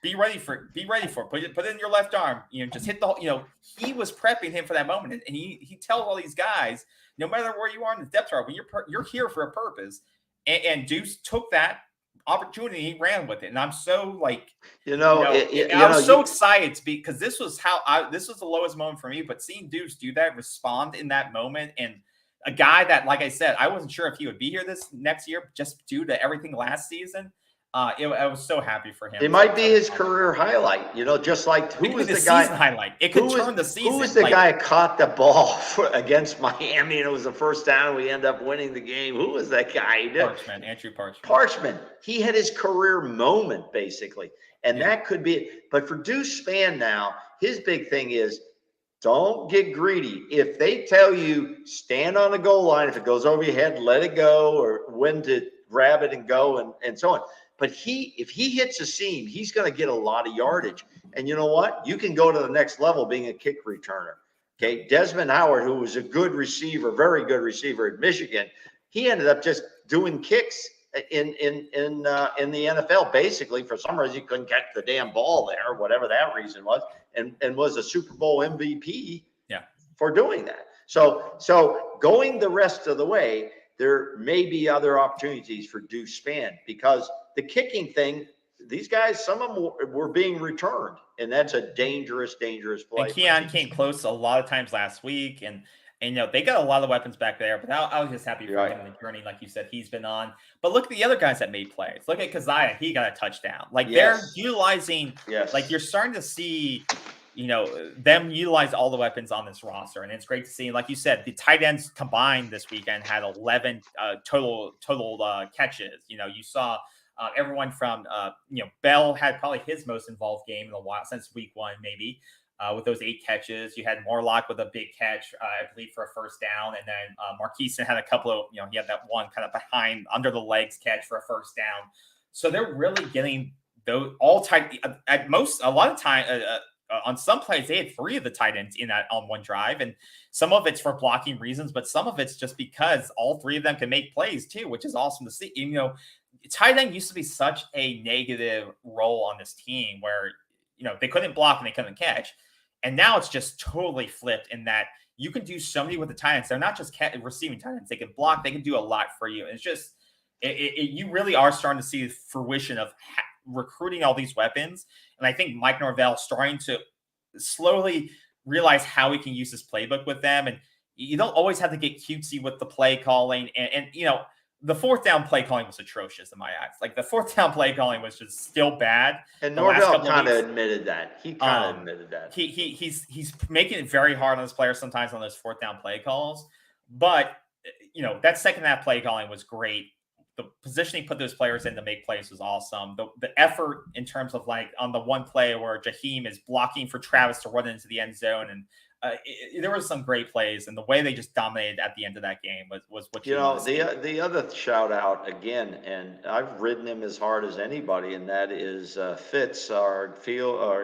be ready for it. Put it in your left arm. Just hit the. He was prepping him for that moment, and he tells all these guys, no matter where you are in the depth chart, when you're here for a purpose, and Deuce took that opportunity, he ran with it, and I'm so excited because this was the lowest moment for me. But seeing Deuce do that, respond in that moment, and a guy that, like I said, I wasn't sure if he would be here this next year just due to everything last season. I was so happy for him. It might be his career highlight, just like who was the guy highlight. It could turn the season. Who was the guy who caught the ball against Miami and it was the first down and we end up winning the game? Who was that guy? Andrew Parchment. Parchment. He had his career moment basically, and that could be it. But for Deuce Spann now, his big thing is don't get greedy. If they tell you stand on the goal line, if it goes over your head, let it go, or when to grab it and go and so on. But if he hits a seam, he's going to get a lot of yardage. And you know what? You can go to the next level being a kick returner. Okay. Desmond Howard, who was a good receiver, very good receiver at Michigan, he ended up just doing kicks in the NFL. Basically, for some reason, he couldn't catch the damn ball there, whatever that reason was, and was a Super Bowl MVP for doing that. So going the rest of the way, there may be other opportunities for Deuce Spann because the kicking thing, these guys, some of them were being returned, and that's a dangerous play. And Keon came close a lot of times last week, and they got a lot of weapons back there, but I was just happy for him in the journey, like you said, he's been on. But look at the other guys that made plays. Look at Keziah. He got a touchdown. They're utilizing, you're starting to see, them utilize all the weapons on this roster. And it's great to see. Like you said, the tight ends combined this weekend had 11 total catches. You saw everyone from, Bell had probably his most involved game in a while since week one, maybe. With those 8 catches, you had Morlock with a big catch, I believe, for a first down, and then Marqueson had a couple of, he had that one kind of behind under the legs catch for a first down. So they're really getting those all tight. At most, a lot of time on some plays, they had 3 of the tight ends in that on one drive, and some of it's for blocking reasons, but some of it's just because all 3 of them can make plays too, which is awesome to see. Tight end used to be such a negative role on this team where they couldn't block and they couldn't catch. And now it's just totally flipped in that you can do so many with the tight ends. They're not just receiving tight ends. They can block. They can do a lot for you. And it's just you really are starting to see the fruition of recruiting all these weapons. And I think Mike Norvell starting to slowly realize how he can use his playbook with them. And you don't always have to get cutesy with the play calling. And the fourth down play calling was atrocious in my eyes. Like, the fourth down play calling was just still bad. And Norvell kind of admitted that. He kind of admitted that. He's making it very hard on his players sometimes on those fourth down play calls. But, that second half play calling was great. The position he put those players in to make plays was awesome. The effort in terms of, like, on the one play where Jaheim is blocking for Travis to run into the end zone, and there was some great plays, and the way they just dominated at the end of that game was what the other shout out again, and I've ridden him as hard as anybody, and that is Fitz, our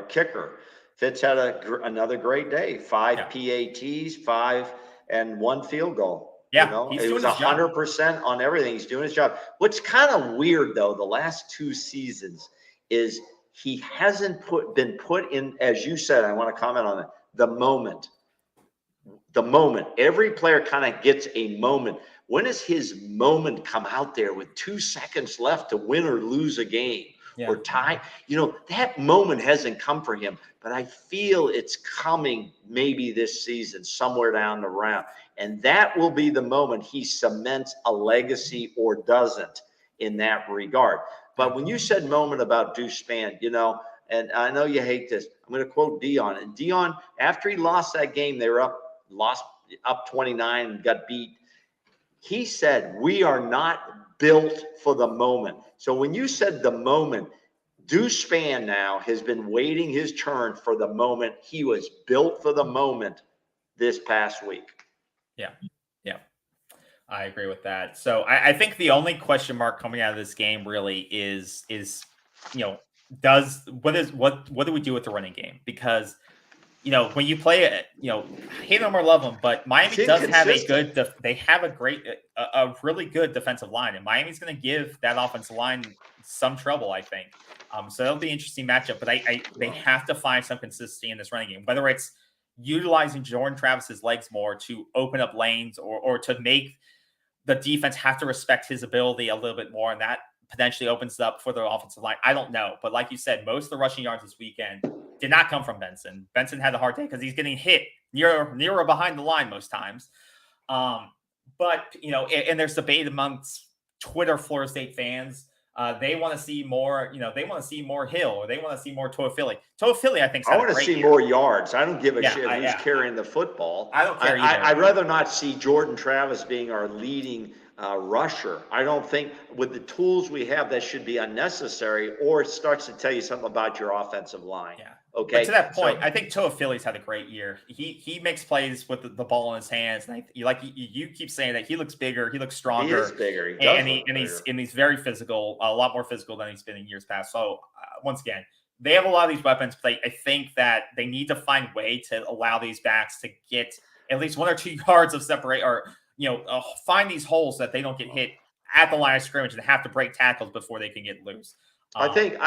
kicker. Fitz had another great day. 5 PATs, 5 and 1 field goal. Yeah, it was 100% on everything. He's doing his job. What's kind of weird though, the last 2 seasons is he hasn't been put in, as you said. I want to comment on it. The moment. Every player kind of gets a moment. When does his moment come out there with 2 seconds left to win or lose a game or tie? That moment hasn't come for him, but I feel it's coming maybe this season, somewhere down the round. And that will be the moment he cements a legacy or doesn't in that regard. But when you said moment about Deuce Spann, and I know you hate this, I'm going to quote Dion. And Dion, after he lost that game, they were up 29 and got beat. He said, "We are not built for the moment." So when you said the moment, Deuce Spann now has been waiting his turn for the moment. He was built for the moment this past week. Yeah. I agree with that. So I think the only question mark coming out of this game really is what do we do with the running game? Because when you play it, hate them or love them, but Miami does have a really good defensive line, and Miami's going to give that offensive line some trouble, I think. So it'll be an interesting matchup, but they have to find some consistency in this running game, whether it's utilizing Jordan Travis's legs more to open up lanes or to make the defense have to respect his ability a little bit more, and that potentially opens it up for the offensive line. I don't know, but like you said, most of the rushing yards this weekend did not come from Benson. Benson had a hard day because he's getting hit near or behind the line most times. But and there's debate amongst Twitter Florida State fans. They want to see more, they want to see more Hill, or they want to see more Toafili. Toafili, I think, I want to see more yards. I don't give a shit who's carrying the football. I don't care either. I'd rather not see Jordan Travis being our leading rusher. I don't think with the tools we have that should be unnecessary, or it starts to tell you something about your offensive line. Yeah. Okay. But to that point, I think Toafili's had a great year. He makes plays with the ball in his hands, and you keep saying that he looks bigger, he looks stronger. He is bigger. He's very physical, a lot more physical than he's been in years past. So once again, they have a lot of these weapons, but I think that they need to find a way to allow these backs to get at least 1 or 2 yards of separate, or find these holes that they don't get hit at the line of scrimmage and have to break tackles before they can get loose. I think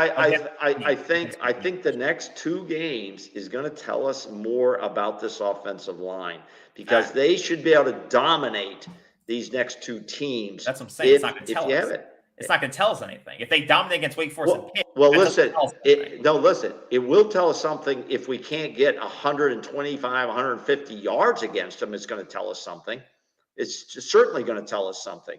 the next 2 games is going to tell us more about this offensive line, because they should be able to dominate these next 2 teams. That's what I'm saying. It's not going to tell us. It's not going to tell us anything. If they dominate against Wake Forest and Pitt, listen. It will tell us something if we can't get 125, 150 yards against them. It's going to tell us something. It's certainly going to tell us something.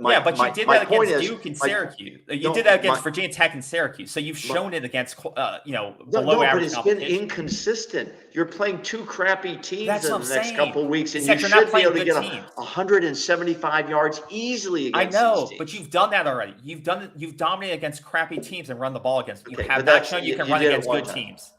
But you did that against Duke and Syracuse. You did that against Virginia Tech and Syracuse. So you've shown it against, below average. But it's been inconsistent. You're playing 2 crappy teams in the next couple of weeks, and you should be able to get 175 yards easily against these teams. But you've done that already. You've dominated against crappy teams and run the ball against them. You have not shown you can run against good teams.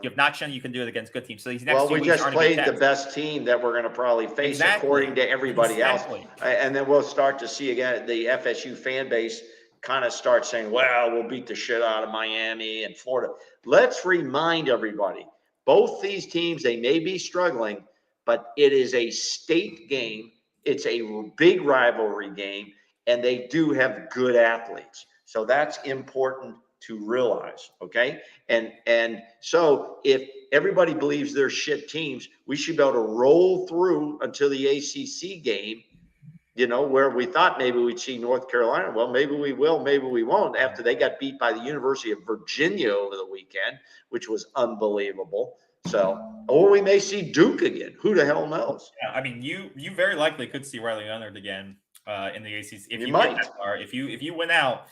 You have not shown you can do it against good teams. So these next 2 weeks just played the best team that we're going to probably face according to everybody else. And then we'll start to see again the FSU fan base kind of start saying, well, we'll beat the shit out of Miami and Florida. Let's remind everybody, both these teams, they may be struggling, but it is a state game. It's a big rivalry game, and they do have good athletes. So that's important to realize, okay? And so if everybody believes they're shit teams, we should be able to roll through until the ACC game, where we thought maybe we'd see North Carolina. Well, maybe we will, maybe we won't, after they got beat by the University of Virginia over the weekend, which was unbelievable. So, or we may see Duke again. Who the hell knows? Yeah, I mean, you very likely could see Riley Leonard again in the ACC if you might. Get that far. If you win out,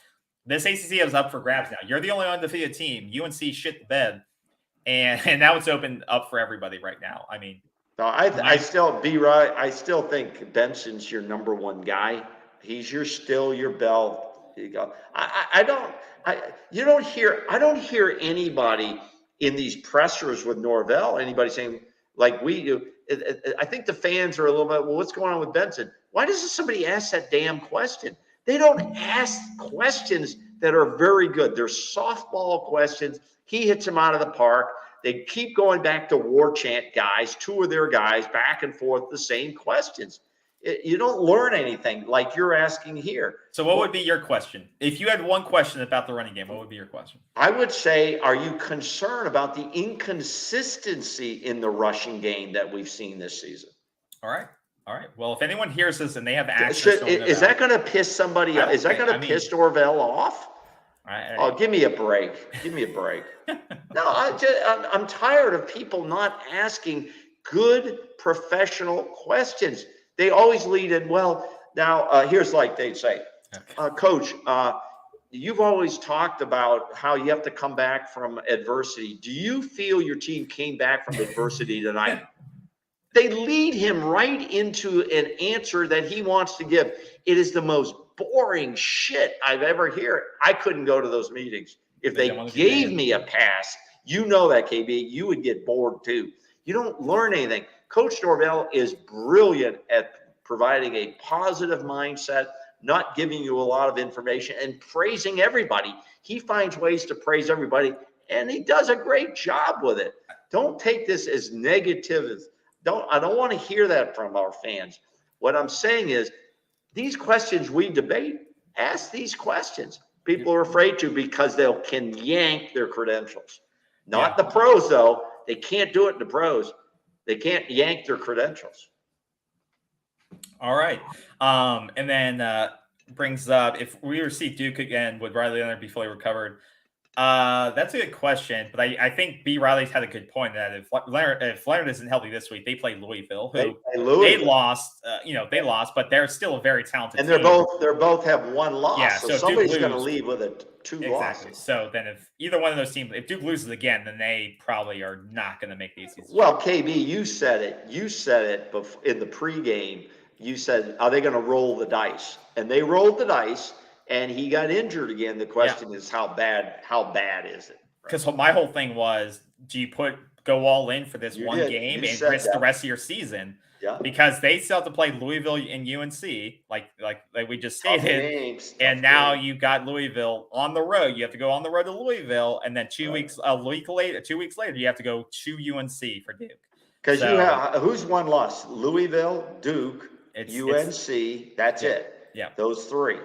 this ACC is up for grabs now. You're the only undefeated team. UNC shit the bed, and now it's open up for everybody right now. I mean, no, I still think Benson's your number one guy. He's still your bell. You go. I don't hear anybody in these pressers with Norvell, anybody saying like we do. I think the fans are a little bit, well, what's going on with Benson? Why doesn't somebody ask that damn question? They don't ask questions that are very good. They're softball questions. He hits them out of the park. They keep going back to war chant guys, two of their guys, back and forth, the same questions. You don't learn anything like you're asking here. So what would be your question? If you had one question about the running game, what would be your question? I would say, are you concerned about the inconsistency in the rushing game that we've seen this season? All right. Well, if anyone hears this and they have access, is that going to piss somebody off? Is that going to piss Norvell off? Oh, give me a break. No, I'm tired of people not asking good professional questions. They always lead in, well, now here's like they'd say, Coach, you've always talked about how you have to come back from adversity. Do you feel your team came back from adversity tonight? They lead him right into an answer that he wants to give. It is the most boring shit I've ever heard. I couldn't go to those meetings. If they gave me a pass, you know that, KB, you would get bored too. You don't learn anything. Coach Norvell is brilliant at providing a positive mindset, not giving you a lot of information, and praising everybody. He finds ways to praise everybody, and he does a great job with it. Don't take this as negative. I don't want to hear that from our fans. What I'm saying is, these questions we debate, ask these questions. People are afraid to because they can yank their credentials. Not the pros, though. They can't do it in the pros. They can't yank their credentials. All right. And then brings up, if we receive Duke again, would Riley Leonard be fully recovered? That's a good question, but I think B. Riley's had a good point that if Leonard isn't healthy this week, they play Louisville, who they lost. They lost, but they're still a very talented. And team. they're both have one loss. Yeah, so somebody's going to leave with two losses. So then, if either one of those teams, if Duke loses again, then they probably are not going to make the ACC. Well, KB, you said it in the pregame. You said, are they going to roll the dice? And they rolled the dice. And he got injured again. The question is, how bad is it? Because my whole thing was, do you go all in for this one game and risk the rest of your season? Yeah. Because they still have to play Louisville and UNC, like we just stated. And now you got Louisville on the road. You have to go on the road toLouisville, and then 2 weeks later, you have to go to UNC for Duke. Because you have who's one loss? Louisville, Duke, UNC. That's it. Yeah, those three.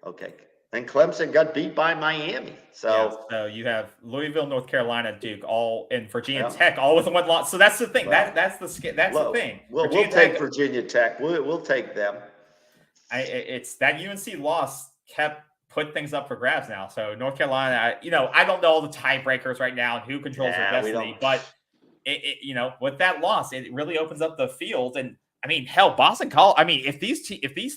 Okay. And Clemson got beat by Miami. So you have Louisville, North Carolina, Duke, all in Virginia Tech, all with one loss. So that's the thing. Well, that's the thing. We'll take Virginia Tech. We'll take them. It's that UNC loss put things up for grabs now. So North Carolina, I don't know all the tiebreakers right now and who controls their destiny, but with that loss, it really opens up the field. And I mean, hell, Boston College. I mean, if these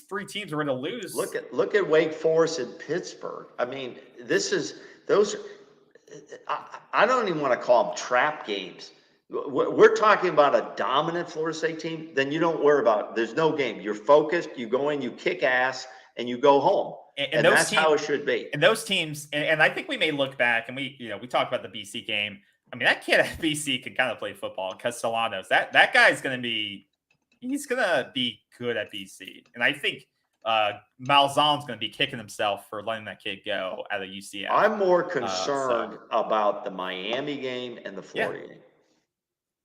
three teams are going to lose, look at Wake Forest and Pittsburgh. I mean, those. I don't even want to call them trap games. We're talking about a dominant Florida State team. Then you don't worry about it. There's no game. You're focused. You go in, you kick ass, and you go home. And that's how it should be. And those teams, and I think we may look back and we talked about the BC game. I mean, that kid at BC can kind of play football. Castellanos, that guy's going to be. He's going to be good at BC. And I think Malzahn's going to be kicking himself for letting that kid go out of UCF. I'm more concerned about the Miami game and the Florida game.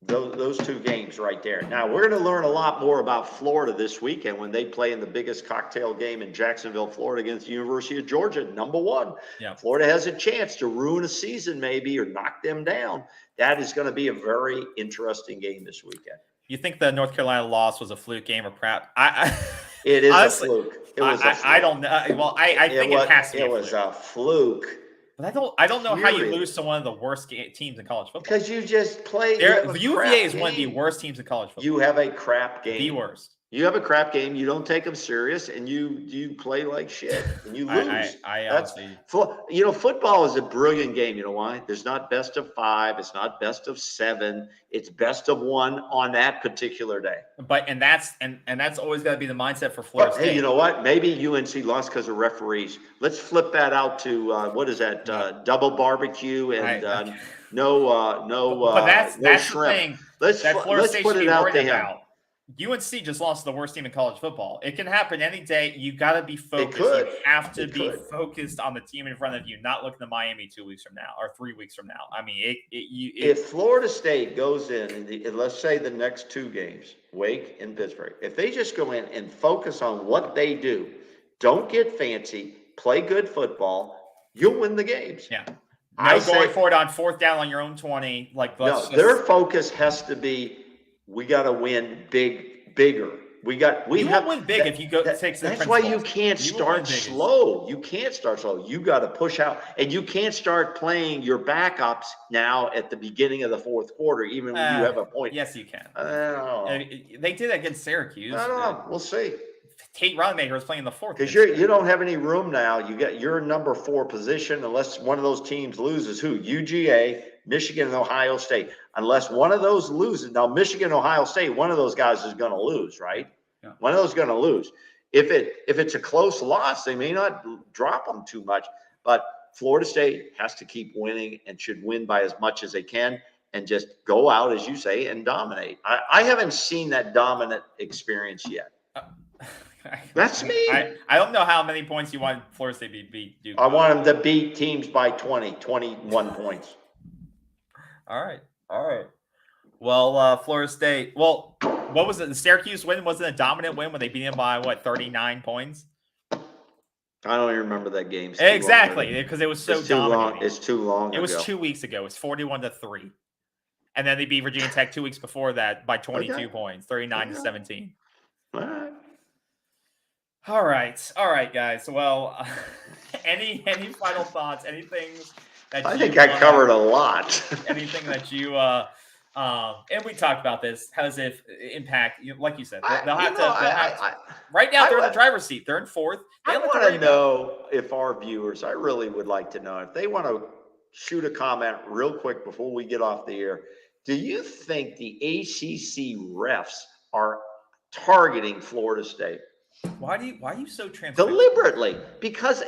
Those two games right there. Now, we're going to learn a lot more about Florida this weekend when they play in the biggest cocktail game in Jacksonville, Florida against the University of Georgia, number one. Yeah. Florida has a chance to ruin a season maybe or knock them down. That is going to be a very interesting game this weekend. You think the North Carolina loss was a fluke game or crap? It is honestly, a fluke. It was. I don't know. Well, I think it has to be. It was a fluke. But I don't know how you Period. lose to one of the worst teams in college football. Because you just play. The UVA is one of the worst teams in college football. You have a crap game. The worst. You have a crap game. You don't take them serious, and you play like shit, and you lose. That's football is a brilliant game. You know why? There's not best of 5. It's not best of 7. It's best of 1 on that particular day. But that's always got to be the mindset for Florida State. Hey, you know what? Maybe UNC lost because of referees. Let's flip that out to what is that? Double barbecue and But that's no shrimp. The thing. Let's put it out to him. UNC just lost to the worst team in college football. It can happen any day. You got to be focused. You have to be focused on the team in front of you, not looking to Miami 2 weeks from now or 3 weeks from now. I mean, if Florida State goes in let's say the next 2 games, Wake and Pittsburgh, if they just go in and focus on what they do, don't get fancy, play good football, you'll win the games. Yeah. Going forward on 4th down on your own 20. Their focus has to be, we got to win bigger. We have win big if you go. That's why you can't start slow. You can't start slow. You got to push out, and you can't start playing your backups now at the beginning of the 4th quarter, even when you have a point. Yes, you can. They did that against Syracuse. I don't know. We'll see. Tate Rodemaker was playing the 4th because you don't have any room now. You got your number 4 position unless one of those teams loses. Who? UGA, Michigan, and Ohio State. Unless one of those loses. Now, Michigan, Ohio State, one of those guys is going to lose, right? Yeah. One of those is going to lose. If it's a close loss, they may not drop them too much. But Florida State has to keep winning and should win by as much as they can and just go out, as you say, and dominate. I haven't seen that dominant experience yet. That's me. I don't know how many points you want Florida State to beat Duke. I want them to beat teams by 21 points. All right. Well, Florida State. Well, what was it? The Syracuse win wasn't a dominant win when they beat them by 39 points. I don't even remember that game. Exactly, because it was so dominant. It's too long. It was 2 weeks ago. It was 41-3, and then they beat Virginia Tech 2 weeks before that by 22 points, 39-17. All right, guys. Well, any final thoughts? Anything that I think I covered a lot. Anything that you and we talked about this. How does it impact? Like you said, they'll have to. Right now, they're in the driver's seat. They're in 4th. I want to know if our viewers. I really would like to know if they want to shoot a comment real quick before we get off the air. Do you think the ACC refs are targeting Florida State? Why are you so transparent? Deliberately, because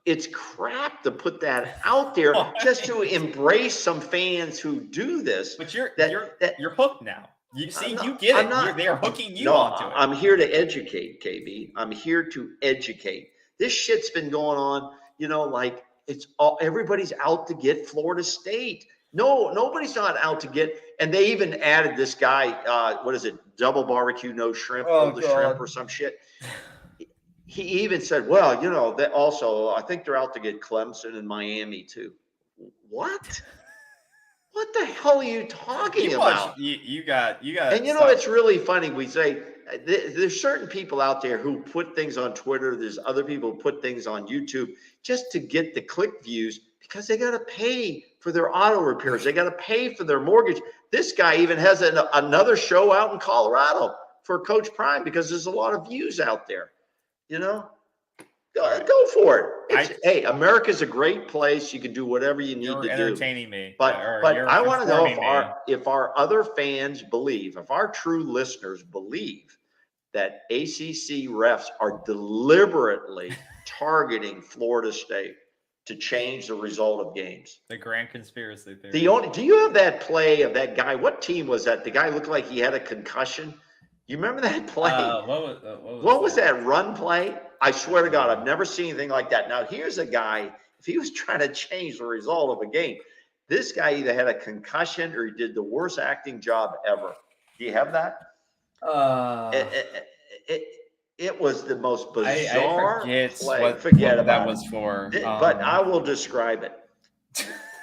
it's crap to put that out there just to embrace some fans who do this. But you're hooked now. You see, you get it. They are hooking you onto it. I'm here to educate, KB. I'm here to educate. This shit's been going on, everybody's out to get Florida State. No, nobody's not out to get, and they even added this guy, what is it, double barbecue, no shrimp, shrimp or some shit. He even said, well, that also, I think they're out to get Clemson and Miami too. What? What the hell are you talking about? You got. And it's really funny. We say there's certain people out there who put things on Twitter. There's other people who put things on YouTube just to get the click views because they got to pay for their auto repairs. They got to pay for their mortgage. This guy even has another show out in Colorado for Coach Prime because there's a lot of views out there. Go for it. Hey, America's a great place. You can do whatever you need to do. You're entertaining me. But I want to know if our other fans believe, if our true listeners believe that ACC refs are deliberately targeting Florida State to change the result of games. The grand conspiracy theory. Do you have that play of that guy? What team was that? The guy looked like he had a concussion. You remember that play? What was that run play? I swear to God, I've never seen anything like that. Now, here's a guy, if he was trying to change the result of a game, this guy either had a concussion or he did the worst acting job ever. Do you have that? It was the most bizarre play. Forget about that was for. But I will describe it.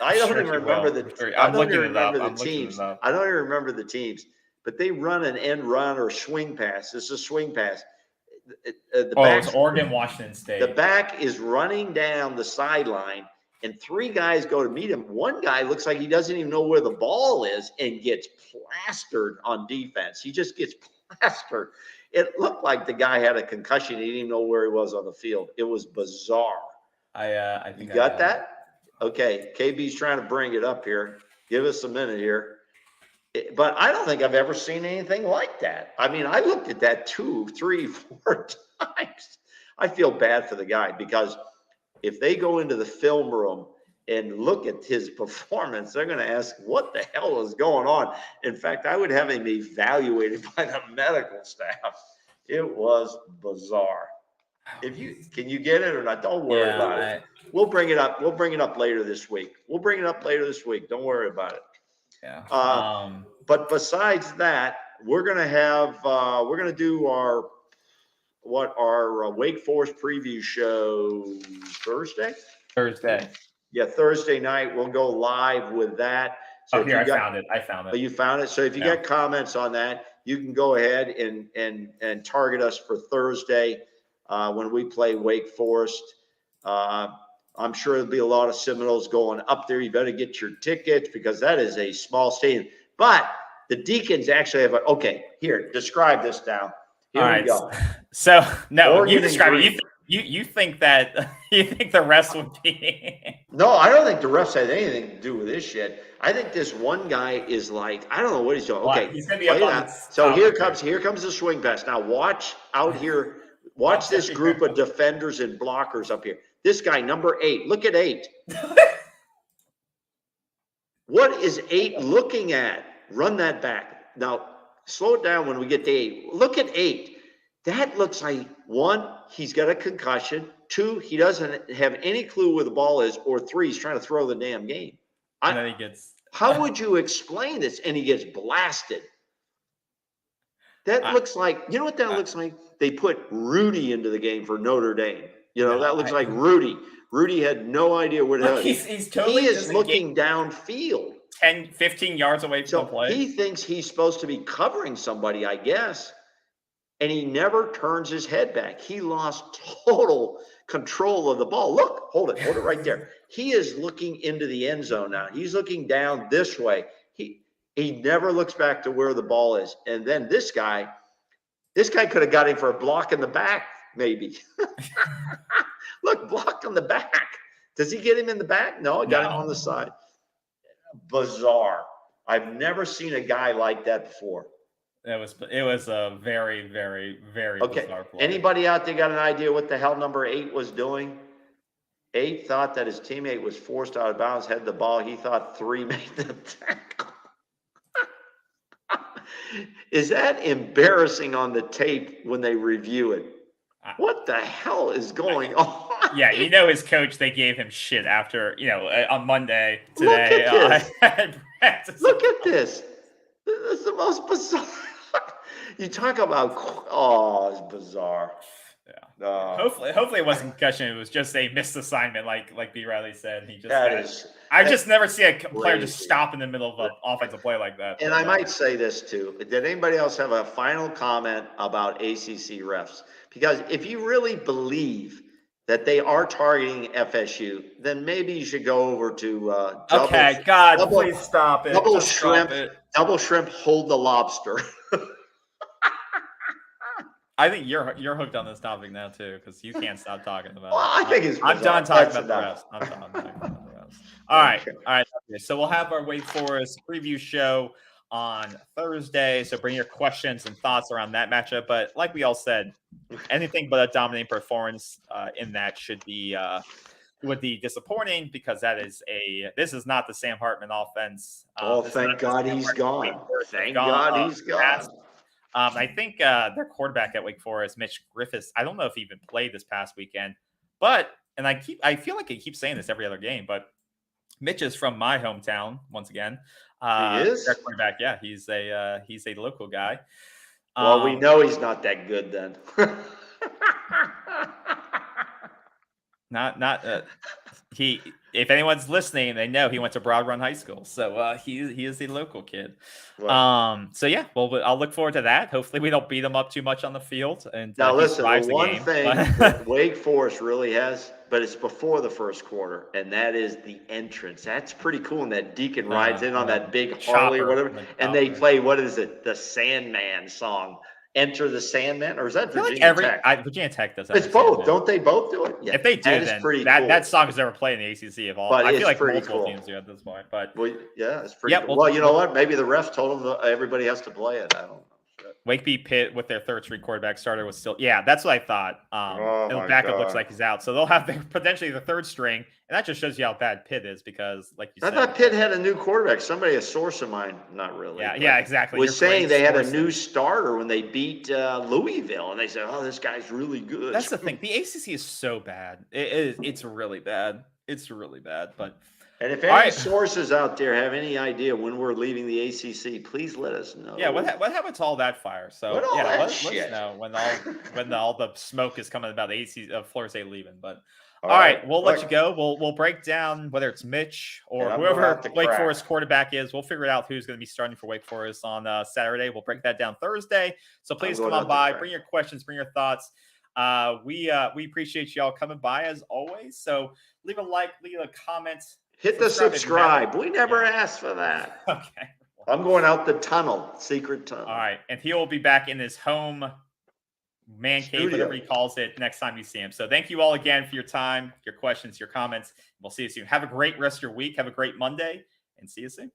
I don't even remember the teams. I don't even remember the teams. But they run an end run or swing pass. This is a swing pass. It's Oregon, Washington State. The back is running down the sideline, and 3 guys go to meet him. One guy looks like he doesn't even know where the ball is and gets plastered on defense. He just gets plastered. It looked like the guy had a concussion. He didn't even know where he was on the field. It was bizarre. I You think got that? Okay. KB's trying to bring it up here. Give us a minute here. But I don't think I've ever seen anything like that. I mean, I looked at that 2, 3, 4 times. I feel bad for the guy because if they go into the film room and look at his performance, they're going to ask, what the hell is going on? In fact, I would have him evaluated by the medical staff. It was bizarre. Can you get it or not? Don't worry about it. We'll bring it up. We'll bring it up later this week. Don't worry about it. Yeah. But besides that, we're going to do our Wake Forest preview show Thursday. Yeah, Thursday night. We'll go live with that. So I found it. Oh, you found it. So if you got comments on that, you can go ahead and target us for Thursday when we play Wake Forest. I'm sure there'll be a lot of Seminoles going up there. You better get your tickets because that is a small stadium. But the Deacons actually have okay, here, describe this now. Here we go. So, no, Oregon you describe it. You think that you think the rest would be No, I don't think the refs had anything to do with this shit. I think this one guy is like, I don't know what he's doing. Okay, he's gonna be up on so here comes the swing pass. Now watch out here. Watch this group of defenders and blockers up here. This guy, number 8. Look at 8. What is 8 looking at? Run that back. Now, slow it down when we get to 8. Look at 8. That looks like 1, he's got a concussion. 2, he doesn't have any clue where the ball is. Or 3, he's trying to throw the damn game. And then he gets. How would you explain this? And he gets blasted. That looks like, you know what that looks like? They put Rudy into the game for Notre Dame. You know, that looks like Rudy. Rudy had no idea where to go. He's totally he is looking downfield. 10, 15 yards away from the play. He thinks he's supposed to be covering somebody, I guess. And he never turns his head back. He lost total control of the ball. Look, hold it right there. He is looking into the end zone now. He's looking down this way. He never looks back to where the ball is. And then this guy could have got him for a block in the back, maybe. Look, block on the back. Does he get him in the back? No, I got him on the side. Bizarre. I've never seen a guy like that before. It was a very, very, very bizarre play. Anybody out there got an idea what the hell number 8 was doing? 8 thought that his teammate was forced out of bounds, had the ball. He thought 3 made the tackle. Is that embarrassing on the tape when they review it? What the hell is going on? Yeah, his coach, they gave him shit after, on Monday today. Look at this. This is the most bizarre. You talk about, it's bizarre. Yeah. Hopefully it wasn't concussion. It was just a missed assignment, like B. Riley said. I've just never seen a player just stop in the middle of an offensive play like that. And I might say this too. Did anybody else have a final comment about ACC refs? Because if you really believe that they are targeting FSU, then maybe you should go over to please stop it. Double shrimp, hold the lobster. I think you're hooked on this topic now too, because you can't stop talking about it. I think it's I'm done talking about the rest. All right. So we'll have our Wake Forest preview show on Thursday. So bring your questions and thoughts around that matchup. But like we all said, anything but a dominating performance in that would be disappointing, because this is not the Sam Hartman offense. Thank God he's gone. Thank God he's gone. I think their quarterback at Wake Forest, Mitch Griffiths, I don't know if he even played this past weekend, and I feel like I keep saying this every other game, but Mitch is from my hometown once again. He is? Their quarterback, yeah, he's a local guy. Well, we know he's not that good then. If anyone's listening, they know he went to Broad Run High School, so he is a local kid. Right. So yeah, well, I'll look forward to that. Hopefully, we don't beat him up too much on the field. And now, listen, the one thing that Wake Forest really has, but it's before the first quarter, and that is the entrance. That's pretty cool. And that Deacon rides in on that big Harley, whatever, and they play, what is it? The Sandman song. Enter the Sandman, or is that Virginia Tech? Virginia Tech does that. It's both. Don't they both do it? Yeah. If they do, then pretty cool. cool. That song is never played in the ACC of all. But I feel like multiple teams do at this point. But yeah, it's pretty cool. Well, you know what? Maybe the refs told them everybody has to play it. I don't know. Wakeby Pitt with their third string quarterback starter was still, that's what I thought. The backup looks like he's out, so they'll have potentially the third string, and that just shows you how bad Pitt is because, like you said, I thought Pitt had a new quarterback. Somebody, a source of mine, not really. Yeah, exactly. Was saying they had a new starter when they beat Louisville, and they said, "Oh, this guy's really good." That's the thing. The ACC is so bad. It's really bad. It's really bad, but. And if any sources out there have any idea when we're leaving the ACC, please let us know. Yeah, what happened to all that fire? So let us know when all the smoke is coming about the ACC Florida State leaving. But all right, we'll let you go. We'll break down whether it's Mitch or whoever Wake Forest quarterback is. We'll figure out who's going to be starting for Wake Forest on Saturday. We'll break that down Thursday. So please come on by, bring your questions, bring your thoughts. We appreciate y'all coming by as always. So leave a like, leave a comment. Hit the subscribe. We never asked for that. Okay. I'm going out the tunnel, secret tunnel. All right. And he will be back in his home man cave, whatever he calls it, next time you see him. So thank you all again for your time, your questions, your comments. We'll see you soon. Have a great rest of your week. Have a great Monday, and see you soon.